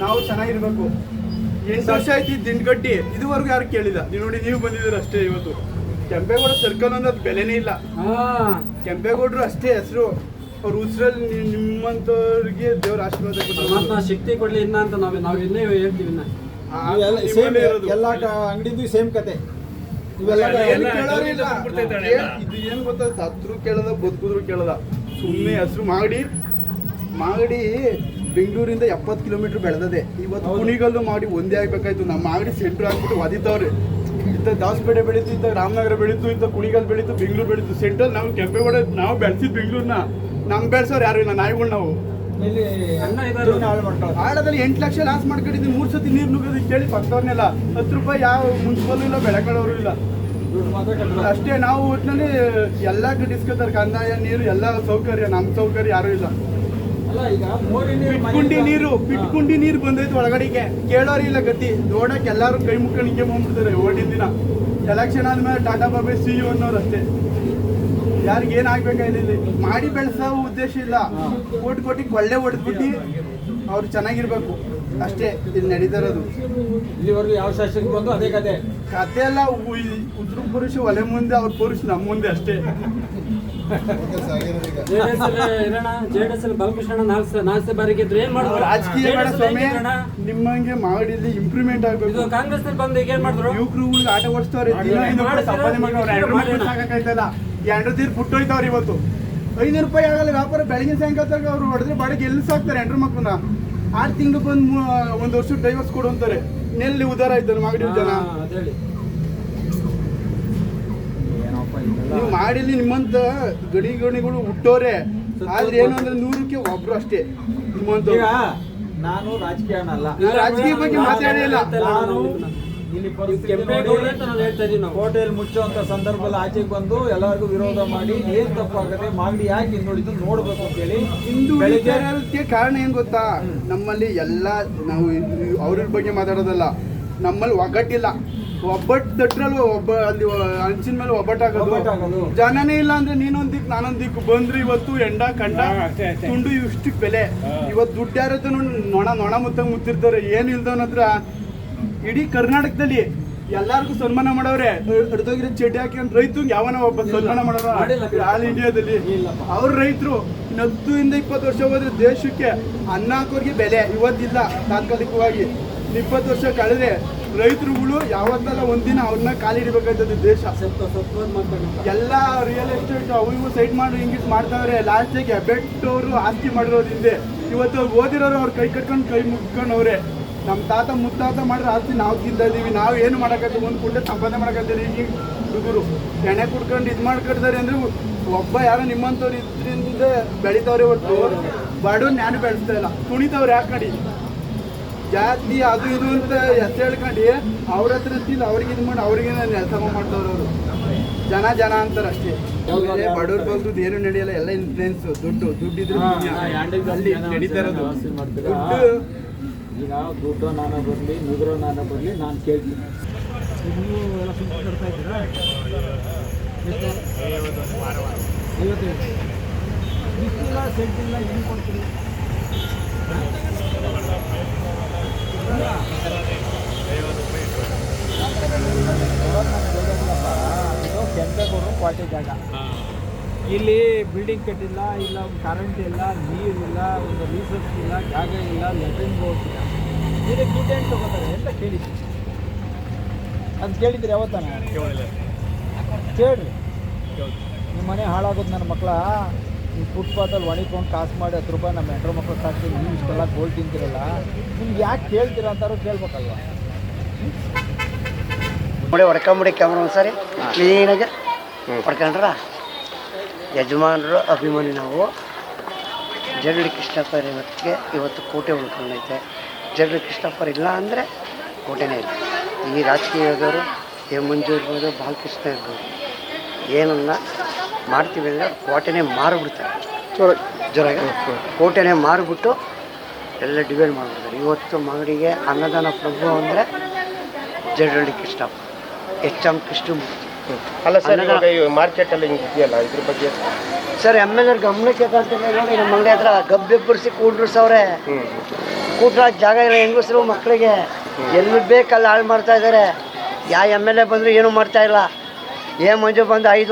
ನಾವು ಚೆನ್ನಾಗಿರ್ಬೇಕು. 8 ವರ್ಷ ಆಯ್ತು ದಿಂಡ್ ಕಟ್ಟಿ, ಇದುವರೆಗೂ ಯಾರು ಕೇಳಿಲ್ಲ. ನೀವು ನೋಡಿ, ನೀವು ಬಂದಿದ್ದೀರ ಅಷ್ಟೇ. ಇವತ್ತು ಕೆಂಪೇಗೌಡ ಸರ್ಕಲ್ ಅನ್ನೋದು ಬೆಲೆನೇ ಇಲ್ಲ. ಕೆಂಪೇಗೌಡರು ಅಷ್ಟೇ ಹೆಸರು. ಅವ್ರ ಉಸಿರಲ್ಲಿ ನಿಮ್ಮಂತವ್ರಿಗೆ ದೇವ್ರ ಆಶೀರ್ವಾದ ಶಕ್ತಿ ಕೊಡ್ಲಿ ಇನ್ನ ಅಂತ ನಾವು ಇನ್ನೇ ಹೇಳ್ತೀವಿ. ಎಲ್ಲ ಅಂಗಡಿದು ಸೇಮ್ ಕತೆ. ಇದು ಏನ್ ಗೊತ್ತಾ, ಸತ್ರು ಕೇಳದ ಬದುಕಿದ್ರು ಕೇಳದ. ಸುಮ್ಮನೆ ಹೆಸರು ಮಾಗಡಿ ಬೆಂಗಳೂರಿಂದ 70 ಕಿಲೋಮೀಟರ್ ಬೆಳೆದದೆ. ಇವತ್ತು ಕುಣಿಗಲ್ಲು ಮಾಡಿ ಒಂದೇ ಆಗ್ಬೇಕಾಯ್ತು. ನಮ್ಮ ಮಾಗಡಿ ಸೆಂಟ್ರ್ ಆಗ್ಬಿಟ್ಟು ಒದಿತವ್ರೆ. ಇಂಥ ದಾಸಪೇಟೆ ಬೆಳೀತು, ಇಂಥ ರಾಮನಗರ ಬೆಳೀತು, ಇಂಥ ಕುಣಿಗಲ್ ಬೆಳೀತು, ಬೆಂಗಳೂರು ಬೆಳೀತು. ಸೆಂಟ್ರಲ್ ನಾವು ಕೆಂಪೇಗೌಡ ನಾವು ಬೆಳೆಸಿದ್ ಬೆಂಗಳೂರನ್ನ. ನಮ್ ಬೆಳೆಸೋರು ಯಾರು ಇಲ್ಲ, ನಾಯಿಗಳು ನಾವು. ಆಳದಲ್ಲಿ 8 ಲಕ್ಷ ಲಾಸ್ ಮಾಡ್ಕೊಂಡಿದ್ದೀವಿ. 3 ಸತಿ ನೀರು ನುಗ್ಗೋದು ಕೇಳಿ ಪಕ್ಕದವ್ರನ್ನೆಲ್ಲ. 10 ರೂಪಾಯಿ ಯಾವ ಮುನ್ಸಿಪಲ್ ಇಲ್ಲ, ಬೆಳಕಡೋರು ಇಲ್ಲ. ಅಷ್ಟೇ ನಾವು ಒಟ್ಟಿನಲ್ಲಿ ಎಲ್ಲ ಕಟ್ಟಿಸ್ಕೊತಾರೆ. ಕಂದಾಯ, ನೀರು ಎಲ್ಲ ಸೌಕರ್ಯ. ನಮ್ಮ ಸೌಕರ್ಯ ಯಾರು ಇಲ್ಲ. ಪಿಟ್ಕುಂಡಿ ನೀರು ಬಂದೈತೆ ಒಳಗಡೆಗೆ, ಕೇಳೋರು ಇಲ್ಲ ಗತಿ. ನೋಡಕ್ಕೆ ಎಲ್ಲಾರು ಕೈ ಮುಕ್ಕಣಿಕೆ ಬಂದ್ಬಿಡ್ತಾರೆ. ಓಟಿನ ದಿನ ಎಲೆಕ್ಷನ್ ಆದ್ಮೇಲೆ ಟಾಟಾ ಬಾಬೆ CEO ಅನ್ನೋರು ಅಷ್ಟೇ. ಯಾರಿಗೆ ಏನಾಗ್ಬೇಕಾಗಿಲ್ಲ, ಮಾಡಿ ಬೆಳೆಸೋ ಉದ್ದೇಶ ಇಲ್ಲ. ಕೋಟಿ ಕೊಳ್ಳೆ ಹೊಡೆದ್ಬಿಟ್ಟು ಅವ್ರು ಚೆನ್ನಾಗಿರ್ಬೇಕು ಅಷ್ಟೇ. ಇಲ್ಲಿ ನಡೀತಾರದು. ಇಲ್ಲಿವರೆಗೂ ಯಾವ ಶಾಸಕ ಬಂದು ಅದೇ ಕತೆ ಎಲ್ಲ ಉತ್ತರ ಪುರುಷ ಒಲೆ ಮುಂದೆ, ಅವ್ರ ಪುರುಷ ನಮ್ಮ ಮುಂದೆ ಅಷ್ಟೇ. JDS ಬಾಲಕೃಷ್ಣ 4 ಬಾರಿ ಗೆದ್ರು. ಏನ್ ಮಾಡಿದ್ರು? ರಾಜಕೀಯ ಬೇಡ ಸ್ವಾಮಿ, ನಿಮ್ಮಂಗೆ ಮಾಡಿಲ್ಲಿ ಇಂಪ್ರೂವ್ಮೆಂಟ್ ಆಗ್ಬೇಕು. ಕಾಂಗ್ರೆಸ್ ಬಂದು ಈಗ ಏನ್ ಮಾಡಿದ್ರು? ಯುವಕರುಗಳಿಗೆ ಆಟ ಓಡಿಸ್ತವ್ರೆ, ಸಂಪಾದನೆ ಮಾಡೋರು. 2 ರೂಪಾಯಿ ಸಾಕಾಯ್ತಲ್ಲ, 2 ತೀರ್ ಪುಟ್ಟೋಯ್ತವ್ರು. ಇವತ್ತು 500 ರೂಪಾಯಿ ಆಗಲ್ಲ ವ್ಯಾಪಾರ. ಬೆಳಗಿನ ಸಾಯಂಕಾಲ ಅವ್ರು ಹೊಡೆದ್ರೆ ಬಾಡಿಗೆ ಎಲ್ಲಿ ಸಾಕ್ತಾರೆ? 2 ಮಕ್ಕಳನ್ನ 6 ತಿಂಗಳು ಬಂದು 1 ವರ್ಷ ಡೈವರ್ಸ್ ಕೊಡು ಅಂತಾರೆ. ನೆಲ್ಲಿ ಉದಾರ ಆಯ್ತಾರೆ ಮಾಗಡಿ ಜನ. ನೀವು ಮಾಡಿಲ್ಲಿ ನಿಮ್ಮಂತ ಗಣಿಗಳು ಹುಟ್ಟೋರೆ. ಆದ್ರೆ ಏನು ಅಂದ್ರೆ 100ಕ್ಕೆ ಒಬ್ರು ಅಷ್ಟೇ ನಿಮ್ಮಂತ. ನಾನು ರಾಜಕೀಯ ಅಲ್ಲ, ರಾಜಕೀಯ ಬಗ್ಗೆ ಮಾತಾಡಿಲ್ಲ. ನಾನು ಇಲ್ಲಿ ಹೋಟೆಲ್ ಮುಚ್ಚುವಂತ ಸಂದರ್ಭದಲ್ಲಿ ಆಚೆಗೆ ಬಂದು ಎಲ್ಲರಿಗೂ ವಿರೋಧ ಮಾಡಿ ಏನ್ ತಪ್ಪಾಗದೆ ಮಾಗಡಿ ಯಾಕೆ ಹಿಂದುಳಿದು ನೋಡ್ಬೇಕು ಅಂತ ಹೇಳಿ. ಹಿಂದುಳಿದಕ್ಕೆ ಕಾರಣ ಏನ್ ಗೊತ್ತಾ, ನಮ್ಮಲ್ಲಿ ಎಲ್ಲ ನಾವು ಅವ್ರ ಬಗ್ಗೆ ಮಾತಾಡೋದಲ್ಲ, ನಮ್ಮಲ್ಲಿ ಒಗ್ಗಟ್ಟಿಲ್ಲ. ಒಬ್ಬಟ್ಟು ತಟ್ಟರಲ್ಲ, ಒಬ್ಬ ಅಲ್ಲಿ ಹಂಚಿನ ಮೇಲೆ ಒಬ್ಬಟ್ಟಾಗೋದು. ಜನನೇ ಇಲ್ಲ ಅಂದ್ರೆ ನೀನೊಂದ್ ದಿಕ್ಕು ನಾನೊಂದ್ ದಿಕ್ಕು ಬಂದ್ರೆ ಇವತ್ತು ಎಂಡ ಕಂಡ ತುಂಡು ಇಷ್ಟಕ್ಕೆ ಬೆಲೆ. ಇವತ್ತು ದುಡ್ಡು ಯಾರತ್ತ ನೊಣ ಮುತ್ತಿರ್ತಾರೆ. ಏನು ಇಲ್ದವನ ಹತ್ರ ಇಡೀ ಕರ್ನಾಟಕದಲ್ಲಿ ಎಲ್ಲಾರ್ಗು ಸನ್ಮಾನ ಮಾಡವ್ರೆ. ಹಿಡ್ದೋಗಿರೋ ಚಡ್ಡಿ ಹಾಕಿ ರೈತ ಯಾವನ ಒಬ್ಬ ಸನ್ಮಾನ ಮಾಡೋರು ಆಲ್ ಇಂಡಿಯಾದಲ್ಲಿ. ಅವ್ರ ರೈತರು 10-20 ವರ್ಷ ಹೋದ್ರೆ ದೇಶಕ್ಕೆ ಅನ್ನ ಹಾಕೋರಿಗೆ ಬೆಲೆ ಇವತ್ತಿಲ್ಲ. ತಾತ್ಕಾಲಿಕವಾಗಿ 20 ವರ್ಷ ಕಳೆದ್ರೆ ರೈತರುಗಳು ಯಾವತ್ತಲ್ಲ ಒಂದಿನ ಅವ್ರನ್ನ ಕಾಲಿಡಬೇಕಾಗ್ತದೆ ದೇಶ. ಎಲ್ಲ ರಿಯಲ್ ಎಸ್ಟೇಟ್ ಅವು ಸೈಟ್ ಮಾಡಿ ಇಂಗ್ಲೀಷ್ ಮಾಡ್ತಾವ್ರೆ. ಲಾಸ್ಟಿಗೆ ಬೆಟ್ಟವರು ಆಸ್ತಿ ಮಾಡಿರೋರು ಹಿಂದೆ. ಇವತ್ತು ಓದಿರೋರು ಅವ್ರು ಕೈ ಕಟ್ಕೊಂಡು ಕೈ ಮುಗ್ಕೊಂಡವ್ರೆ. ನಮ್ಮ ತಾತ ಮುತ್ತಾತ ಮಾಡಿದ್ರೆ ಆಸ್ತಿ ನಾವು ತಿಂತಾ ಇದೀವಿ. ನಾವು ಏನು ಮಾಡೋಕ್ಕಾಗ್ತದೆ? ಒಂದು ಕುಂಟೆ ಸಂಪಾದನೆ ಮಾಡೋಕ್ಕಾಗ್ತದೆ. ಈಗ ಹುಡುಗರು ಎಣ್ಣೆ ಕುಡ್ಕೊಂಡು ಇದು ಮಾಡ್ಕೊಡ್ತಾರೆ ಅಂದ್ರೆ ಒಬ್ಬ ಯಾರೋ ನಿಮ್ಮಂಥವ್ರು ಇದರಿಂದ ಬೆಳಿತಾವ್ರೆ ಹೊರತು ಬಡವ್ರು ನ್ಯಾನು ಬೆಳೆಸ್ತಾ ಇಲ್ಲ. ತುಣಿತವ್ರು ಯಾಕೆ ನಡಿ ಜಾತಿ ಅದು ಇದು ಅಂತ ಹೆಸರು ಹೇಳ್ಕೊಂಡು ಅವ್ರ ಹತ್ರ ತಿಂದು ಅವ್ರಿಗೆ ಇದು ಮಾಡಿ ಅವ್ರಿಗೆ ಕೆಲಸ ಮಾಡ್ದವ್ರು ಅವರು. ಜನ ಅಂತಾರೆ ಅಷ್ಟೇ. ಬಡವ್ರ ಬಗ್ದು ಏನು ನಡೆಯಲ್ಲ, ಎಲ್ಲ ಇನ್ಫ್ಲೂಯೆನ್ಸ್. ದುಡ್ಡು ಇದ್ರೆ ಅಲ್ಲಿ ನಡೀತಾ ಇರೋದು ದುಡ್ಡು. ಈಗ ದುಡ್ಡು ನಾನ ಬರಲಿ ನುಗ್ರೋ ನಾನ ಬರಲಿ ನಾನು ಕೇಳ್ತೀನಿ. ನೀವು ಎಲ್ಲ ಸುಮ್ಮನೆ ಕಟ್ತಾ ಇದ್ದೀರಾ? ಐವತ್ತು ಬಿಸಿಲ್ಲ ಸೆಂಟಿಲ್ಲ ಏನು ಕೊಡ್ತೀರಿ? ಕೆಂಪೇಗೌಡರು ಕ್ವಾರ್ಟರ್ ಜಾಗ. ಇಲ್ಲಿ ಬಿಲ್ಡಿಂಗ್ ಕಟ್ಟಿಲ್ಲ, ಇಲ್ಲ ಕರೆಂಟ್ ಇಲ್ಲ, ನೀರಿಲ್ಲ, ಒಂದು ರಿಸರ್ಚ್ ಇಲ್ಲ, ಜಾಗ ಇಲ್ಲ, ಲೆಟ್ರಿನ್ ಬೋರ್ಡ್ ಇಲ್ಲ. ಇದಕ್ಕೆ ದುಡ್ಡೇನು ತಗೋತಾರೆ ಅಂತ ಕೇಳಿದ್ವಿ. ಅದು ಕೇಳಿದ್ರಿ ಯಾವತ್ತಾನ? ಕೇಳ್ರಿ. ನಿಮ್ಮ ಮನೆ ಹಾಳಾಗೋದು ನನ್ನ ಮಕ್ಕಳ. ನೀವು ಫುಟ್ಪಾತಲ್ಲಿ ಒಣಿಕೊಂಡು ಕಾಸು ಮಾಡಿ 10 ರೂಪಾಯಿ ನಮ್ಮ ಹೆಂಡ್ರ ಮಕ್ಕಳು ಸಾಕಿ ನೀವು ಇಷ್ಟೆಲ್ಲ ಗೋಲ್ಡ್ ತಿಂತಿರಲ್ಲ, ನಿಮ್ಗೆ ಯಾಕೆ ಕೇಳ್ತೀರ ಅಂತಾರು ಕೇಳ್ಬೇಕಲ್ವ? ನೋಡಿ ಹೊಡ್ಕೊಂಬಿಡಿ ಕ್ಯಾಮ್ರಾ ಒಂದ್ಸರಿ ಕ್ಲೀನಾಗಿ ಹೊಡ್ಕೊಂಡ್ರ. ಯಜಮಾನರು ಅಭಿಮಾನಿ ನಾವು. ಜರಡಿ ಕೃಷ್ಣಪ್ಪರ ಇವತ್ತು ಕೋಟೆ ಉಳ್ಕೊಂಡೈತೆ. ಜರಡಿ ಕೃಷ್ಣಪ್ಪರ ಇಲ್ಲ ಅಂದರೆ ಕೋಟೆನೇ ಇಲ್ಲ. ಈ ರಾಜಕೀಯದವರು ಮಂಜು ಇರ್ಬೋದು, ಬಾಲಕೃಷ್ಣ ಇರ್ಬೋದು, ಏನನ್ನ ಮಾಡ್ತೀವಿ ಅಂದರೆ ಕೋಟೆನೇ ಮಾರಿಬಿಡ್ತಾರೆ. ಜೋರಾಗಿ ಕೋಟೆನೇ ಮಾರಿಬಿಟ್ಟು ಎಲ್ಲ ಡಿವೈಡ್ ಮಾಡಿಬಿಡ್ತಾರೆ. ಇವತ್ತು ಮಾಗಡಿಗೆ ಅನ್ನದಾನ ಪ್ರಭು ಅಂದರೆ ಜರಡಿ ಕೃಷ್ಣಪ್ಪ, HM ಕೃಷ್ಣಮೂರ್ತಿ. ಅಲ್ಲ ಸರ್, ಮಾರ್ಕೆಟಲ್ಲಿ ಹಿಂಗೆ ಇದೆಯಲ್ಲ, ಇದ್ರ ಬಗ್ಗೆ ಸರ್ MLA ಗಮನಕ್ಕೆ ತರ್ತಾರೆ. ನೋಡಿ ನಮ್ಮ ಅಂಗಡಿ ಹತ್ರ ಗಬ್ಬೆಬ್ಬರಿಸಿ ಕೂಡ್ರಿಸವ್ರೆ. ಕೂಟ್ರ ಜಾಗ ಇಲ್ಲ ಹೆಂಗಸರು ಮಕ್ಕಳಿಗೆ. ಎಲ್ಲಿ ಬೇಕಲ್ಲಿ ಹಾಳು ಮಾಡ್ತಾ ಇದ್ದಾರೆ. ಯಾವ MLA ಬಂದರೂ ಏನೂ ಮಾಡ್ತಾ ಇಲ್ಲ. ಮಂಜು ಬಂದು 5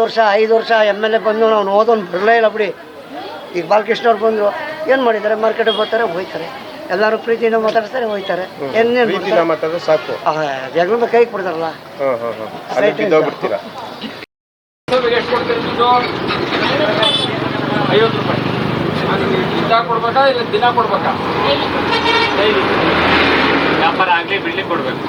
ವರ್ಷ MLA ಬಂದು ನಾವು ಓದೋನು ಬರಲೇ ಇಲ್ಲ ಬಿಡಿ. ಈಗ ಬಾಲಕೃಷ್ಣ ಅವ್ರು ಬಂದರು, ಏನು ಮಾಡಿದ್ದಾರೆ? ಮಾರ್ಕೆಟಿಗೆ ಬರ್ತಾರೆ, ಹೋಗ್ತಾರೆ. ಎಲ್ಲರೂ ಪ್ರೀತಿಯಿಂದ ಮಾತಾಡ್ತಾರೆ, ಹೋಗ್ತಾರೆ. ಏನೇನು ಮಾತಾಡಿದ್ರೆ ಸಾಕು, ಜಗಳ ಕೈಗೆ ಕೊಡ್ತಾರಲ್ಲ. ಎಷ್ಟು ಕೊಡ್ತೀರಿ? 50 ರೂಪಾಯಿ. ದಿನ ಕೊಡ್ಬೇಕಾ ಇಲ್ಲ ದಿನ ಕೊಡ್ಬೇಕಾ? ವ್ಯಾಪಾರ ಆಗಲಿ ಬಿಡ್ಲಿ ಕೊಡ್ಬೇಕು.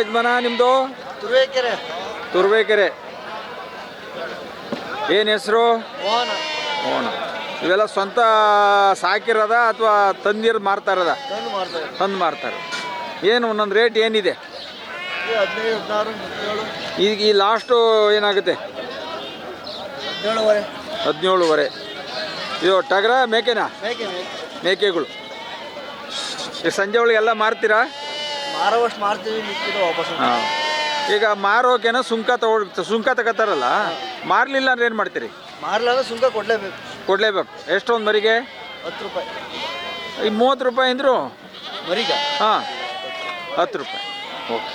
ಯಜಮಾನ ನಿಮ್ಮದು? ತುರುವೇಕೆರೆ. ತುರುವೇಕೆರೆ. ಏನು ಹೆಸರು? ಓಣ. ಇವೆಲ್ಲ ಸ್ವಂತ ಸಾಕಿರೋದ ಅಥವಾ ತಂದಿರೋದು ಮಾರ್ತಾ ಇರೋದ? ತಂದು ಮಾರ್ತಾರೆ. ಏನು ಒಂದೊಂದು ರೇಟ್ ಏನಿದೆ? 15, 16, 17. ಈಗ ಈ ಲಾಸ್ಟು ಏನಾಗುತ್ತೆ? 17.5. ಇದು ಟಗರ ಮೇಕೆನಾ? ಮೇಕೆಗಳು. ಈಗ ಸಂಜೆ ಒಳಗೆ ಎಲ್ಲ ಮಾರ್ತೀರಾ? ಮಾರೋವಷ್ಟು ಮಾರ್ತೀವಿ, ಮಿಕ್ಕಿದ್ದು ವಾಪಸ್. ಹಾಂ. ಈಗ ಮಾರೋಕೆನ ಸುಂಕ ತಗೋತಾರಲ್ಲ, ಮಾರಲಿಲ್ಲ ಅಂದ್ರೆ ಏನು ಮಾಡ್ತೀರಿ? ಮಾರ್ಲಾಗ ಸುಂಕ ಕೊಡಲೇಬೇಕು. ಎಷ್ಟು ಒಂದು ಮರಿಗೆ? 10 ರೂಪಾಯಿ. ಈ 30 ರೂಪಾಯಿ ಅಂದರು ಮರಿಗ? ಹಾಂ, 10 ರೂಪಾಯಿ. ಓಕೆ.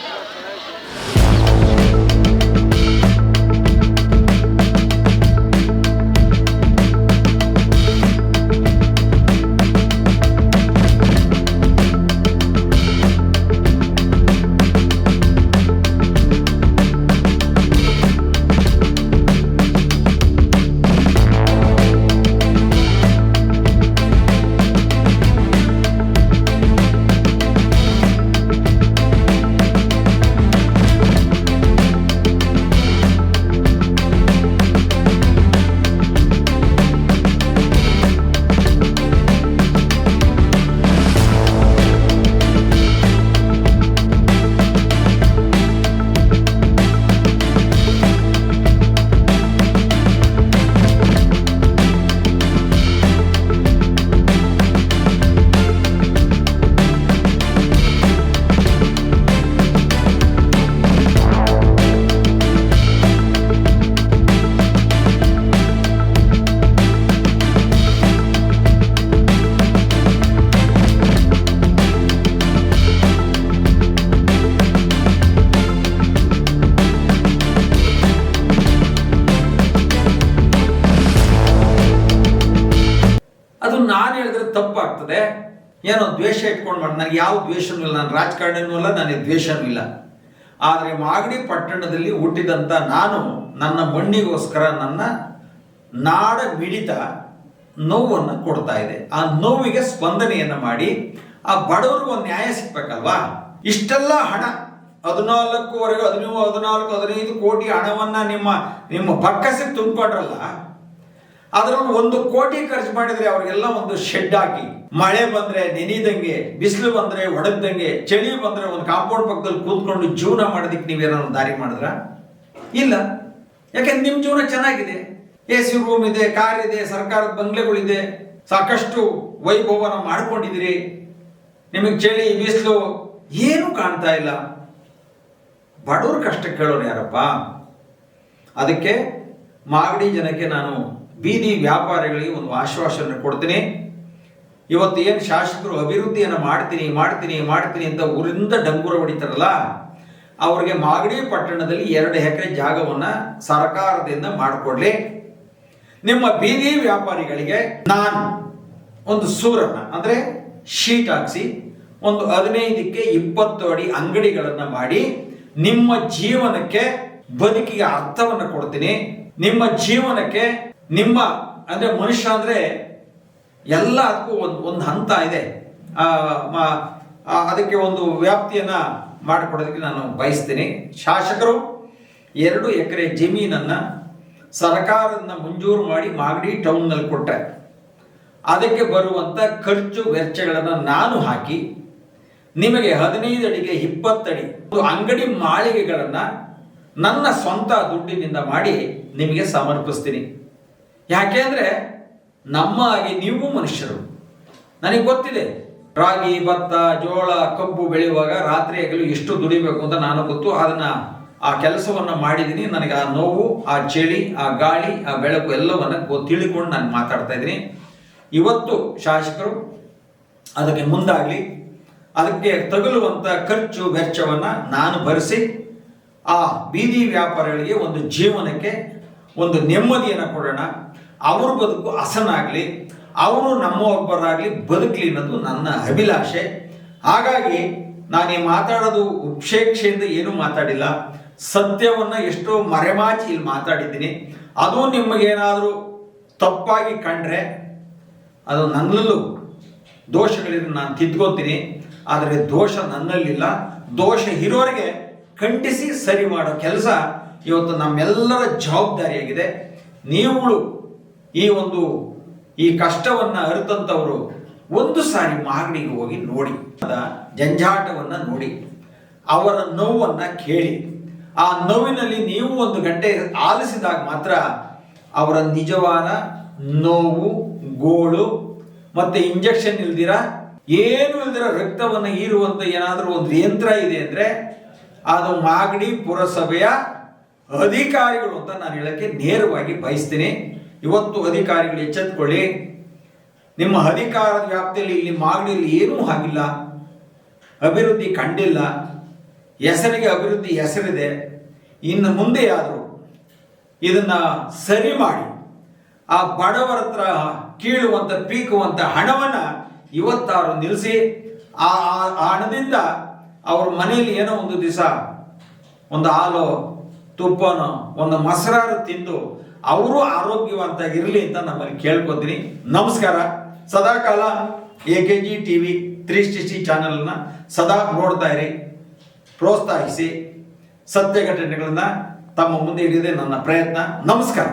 ನಾನು ಹೇಳಿದ್ರೆ ತಪ್ಪಾಗ್ತದೆ. ಏನೋ ದ್ವೇಷ ಇಟ್ಕೊಂಡು ಮಾಡಿ, ನನಗೆ ಯಾವ ದ್ವೇಷನೂ ಇಲ್ಲ, ನಾನು ರಾಜಕಾರಣಿನೂ ಇಲ್ಲ, ನನಗೆ ದ್ವೇಷನೂ ಇಲ್ಲ. ಆದರೆ ಮಾಗಡಿ ಪಟ್ಟಣದಲ್ಲಿ ಹುಟ್ಟಿದಂಥ ನಾನು ನನ್ನ ಮಣ್ಣಿಗೋಸ್ಕರ ನನ್ನ ನಾಡ ಮಿಡಿತ ನೋವನ್ನು ಕೊಡ್ತಾ ಇದೆ. ಆ ನೋವಿಗೆ ಸ್ಪಂದನೆಯನ್ನು ಮಾಡಿ ಆ ಬಡವರಿಗೂ ಒಂದು ನ್ಯಾಯ ಸಿಗ್ಬೇಕಲ್ವಾ? ಇಷ್ಟೆಲ್ಲ ಹಣ 14 15 ಕೋಟಿ ಹಣವನ್ನು ನಿಮ್ಮ ಬಕ್ಕಸಿಗೆ ತುಂಬಿಕೊಂಡ್ರಲ್ಲ, ಅದರಲ್ಲಿ 1 ಕೋಟಿ ಖರ್ಚು ಮಾಡಿದ್ರೆ ಅವ್ರಿಗೆಲ್ಲ ಒಂದು ಶೆಡ್ ಹಾಕಿ, ಮಳೆ ಬಂದ್ರೆ ನೆನೆದಂಗೆ, ಬಿಸಿಲು ಬಂದ್ರೆ ಒಣಗ್ದಂಗೆ, ಚಳಿ ಬಂದ್ರೆ ಒಂದು ಕಾಂಪೌಂಡ್ ಪಕ್ಕದಲ್ಲಿ ಕೂತ್ಕೊಂಡು ಜೀವನ ಮಾಡೋದಕ್ಕೆ ನೀವೇನಾದ್ರು ದಾರಿ ಮಾಡಿದ್ರ? ಇಲ್ಲ. ಯಾಕೆಂದ್ರೆ ನಿಮ್ಮ ಜೀವನ ಚೆನ್ನಾಗಿದೆ, AC ರೂಮ್ ಇದೆ, ಕಾರ್ ಇದೆ, ಸರ್ಕಾರದ ಬಂಗ್ಲೆಗಳಿದೆ, ಸಾಕಷ್ಟು ವೈಭವನ ಮಾಡ್ಕೊಂಡಿದ್ದೀರಿ. ನಿಮಗೆ ಚಳಿ ಬಿಸಿಲು ಏನು ಕಾಣ್ತಾ ಇಲ್ಲ. ಬಡವ್ರ ಕಷ್ಟ ಕೇಳೋರು ಯಾರಪ್ಪ? ಅದಕ್ಕೆ ಮಾಗಡಿ ಜನಕ್ಕೆ ನಾನು ಬೀದಿ ವ್ಯಾಪಾರಿಗಳಿಗೆ ಒಂದು ಆಶ್ವಾಸನೆ ಕೊಡ್ತೀನಿ. ಇವತ್ತು ಏನು ಶಾಸಕರು ಅಭಿವೃದ್ಧಿಯನ್ನು ಮಾಡ್ತೀನಿ ಅಂತ ಊರಿಂದ ಡಂಗೂರ ಹೊಡಿತಾರಲ್ಲ, ಅವ್ರಿಗೆ ಮಾಗಡಿ ಪಟ್ಟಣದಲ್ಲಿ 2 ಎಕರೆ ಜಾಗವನ್ನು ಸರ್ಕಾರದಿಂದ ಮಾಡಿಕೊಡ್ಲಿ. ನಿಮ್ಮ ಬೀದಿ ವ್ಯಾಪಾರಿಗಳಿಗೆ ನಾನು ಒಂದು ಸೂರನ್ನ ಅಂದರೆ ಶೀಟ್ ಹಾಕ್ಸಿ ಒಂದು 15ಕ್ಕೆ 20 ಅಡಿ ಅಂಗಡಿಗಳನ್ನು ಮಾಡಿ ನಿಮ್ಮ ಜೀವನಕ್ಕೆ ಬದುಕಿಗೆ ಅರ್ಥವನ್ನು ಕೊಡ್ತೀನಿ. ನಿಮ್ಮ ಜೀವನಕ್ಕೆ ನಿಮ್ಮ ಅಂದರೆ ಮನುಷ್ಯ ಅಂದರೆ ಎಲ್ಲದಕ್ಕೂ ಒಂದು ಹಂತ ಇದೆ, ಅದಕ್ಕೆ ಒಂದು ವ್ಯಾಪ್ತಿಯನ್ನು ಮಾಡಿಕೊಡೋದಕ್ಕೆ ನಾನು ಬಯಸ್ತೀನಿ. ಶಾಸಕರು 2 ಎಕರೆ ಜಮೀನನ್ನು ಸರ್ಕಾರದಿಂದ ಮಂಜೂರು ಮಾಡಿ ಮಾಗಡಿ ಟೌನ್ನಲ್ಲಿ ಕೊಟ್ಟರೆ ಅದಕ್ಕೆ ಬರುವಂಥ ಖರ್ಚು ವೆಚ್ಚಗಳನ್ನು ನಾನು ಹಾಕಿ ನಿಮಗೆ 15 ಅಡಿಗೆ 20 ಅಡಿ ಅಂಗಡಿ ಮಾಳಿಗೆಗಳನ್ನು ನನ್ನ ಸ್ವಂತ ದುಡ್ಡಿನಿಂದ ಮಾಡಿ ನಿಮಗೆ ಸಮರ್ಪಿಸ್ತೀನಿ. ಯಾಕೆಂದರೆ ನಮ್ಮ ಹಾಗೆ ನೀವು ಮನುಷ್ಯರು. ನನಗೆ ಗೊತ್ತಿದೆ, ರಾಗಿ, ಭತ್ತ, ಜೋಳ, ಕಬ್ಬು ಬೆಳೆಯುವಾಗ ರಾತ್ರಿ ಹಗಲು ಎಷ್ಟು ದುಡಿಬೇಕು ಅಂತ ನಾನು ಗೊತ್ತು. ಆ ಕೆಲಸವನ್ನು ಮಾಡಿದ್ದೀನಿ. ನನಗೆ ಆ ನೋವು, ಆ ಚಳಿ, ಆ ಗಾಳಿ, ಆ ಬೆಳಕು ಎಲ್ಲವನ್ನು ತಿಳಿಕೊಂಡು ನಾನು ಮಾತಾಡ್ತಾ ಇದ್ದೀನಿ. ಇವತ್ತು ಶಾಸಕರು ಅದಕ್ಕೆ ಮುಂದಾಗಲಿ, ಅದಕ್ಕೆ ತಗುಲುವಂಥ ಖರ್ಚು ವೆಚ್ಚವನ್ನು ನಾನು ಭರಿಸಿ ಆ ಬೀದಿ ವ್ಯಾಪಾರಿಗಳಿಗೆ ಒಂದು ಜೀವನಕ್ಕೆ ಒಂದು ನೆಮ್ಮದಿಯನ್ನು ಕೊಡೋಣ. ಅವ್ರ ಬದುಕು ಹಸನಾಗಲಿ, ಅವರು ನಮ್ಮೊಬ್ಬರಾಗಲಿ ಬದುಕಲಿ ಅನ್ನೋದು ನನ್ನ ಅಭಿಲಾಷೆ. ಹಾಗಾಗಿ ನಾನೇ ಮಾತಾಡೋದು ಉಪೇಕ್ಷೆಯಿಂದ ಏನೂ ಮಾತಾಡಿಲ್ಲ, ಸತ್ಯವನ್ನು ಎಷ್ಟೋ ಮರೆಮಾಚಿ ಇಲ್ಲಿ ಮಾತಾಡಿದ್ದೀನಿ. ಅದು ನಿಮಗೇನಾದರೂ ತಪ್ಪಾಗಿ ಕಂಡ್ರೆ ಅದು ನನ್ನಲ್ಲೂ ದೋಷಗಳಿದ್ರೆ ನಾನು ತಿದ್ಕೋತೀನಿ. ಆದರೆ ದೋಷ ನನ್ನಲ್ಲಿಲ್ಲ. ದೋಷ ಇರೋರಿಗೆ ಖಂಡಿಸಿ ಸರಿ ಮಾಡೋ ಕೆಲಸ ಇವತ್ತು ನಮ್ಮೆಲ್ಲರ ಜವಾಬ್ದಾರಿಯಾಗಿದೆ. ನೀವುಗಳು ಈ ಕಷ್ಟವನ್ನ ಅರಿತಂತವರು ಒಂದು ಸಾರಿ ಮಾಗಡಿಗೆ ಹೋಗಿ ನೋಡಿ, ಜಂಜಾಟವನ್ನ ನೋಡಿ, ಅವರ ನೋವನ್ನ ಕೇಳಿ, ಆ ನೋವಿನಲ್ಲಿ ನೀವು 1 ಗಂಟೆ ಆಲಿಸಿದಾಗ ಮಾತ್ರ ಅವರ ನಿಜವಾದ ನೋವು, ಗೋಳು ಮತ್ತೆ ಇಂಜೆಕ್ಷನ್ ಇಲ್ದಿರ ಏನು ಇಲ್ದಿರ ರಕ್ತವನ್ನು ಹೀರುವಂತ ಏನಾದರೂ ಒಂದು ಯಂತ್ರ ಇದೆ ಅಂದ್ರೆ ಅದು ಮಾಗಡಿ ಪುರಸಭೆಯ ಅಧಿಕಾರಿಗಳು ಅಂತ ನಾನು ಹೇಳಕ್ಕೆ ನೇರವಾಗಿ ಬಯಸ್ತೀನಿ. ಇವತ್ತು ಅಧಿಕಾರಿಗಳು ಎಚ್ಚೆತ್ತುಕೊಳ್ಳಿ. ನಿಮ್ಮ ಅಧಿಕಾರದ ವ್ಯಾಪ್ತಿಯಲ್ಲಿ ಇಲ್ಲಿ ಮಾಗಡಿಯಲ್ಲಿ ಏನೂ ಆಗಿಲ್ಲ, ಅಭಿವೃದ್ಧಿ ಕಂಡಿಲ್ಲ, ಹೆಸರಿಗೆ ಅಭಿವೃದ್ಧಿ ಹೆಸರಿದೆ. ಇನ್ನು ಮುಂದೆ ಆದರೂ ಇದನ್ನ ಸರಿ ಮಾಡಿ ಆ ಬಡವರ ಹತ್ರ ಕೀಳುವಂತ ಪೀಕುವಂತ ಹಣವನ್ನ ಇವತ್ತಾರು ನಿಲ್ಲಿಸಿ ಆ ಹಣದಿಂದ ಅವ್ರ ಮನೆಯಲ್ಲಿ ಏನೋ ಒಂದು ದಿವಸ ಒಂದು ಹಾಲು ತುಪ್ಪನೋ ಒಂದು ಮೊಸರಾರು ತಿಂದು ಅವರು ಆರೋಗ್ಯವಂತಾಗಿರಲಿ ಅಂತ ನಮ್ಮಲ್ಲಿ ಕೇಳ್ಕೊತೀನಿ. ನಮಸ್ಕಾರ. ಸದಾಕಾಲ AKG TV 360 ಚಾನೆಲ್ನ ಸದಾ ನೋಡ್ತಾ ಇರಿ, ಪ್ರೋತ್ಸಾಹಿಸಿ, ಸತ್ಯ ಘಟನೆಗಳನ್ನ ತಮ್ಮ ಮುಂದೆ ಇಡಿದೆ ನನ್ನ ಪ್ರಯತ್ನ. ನಮಸ್ಕಾರ.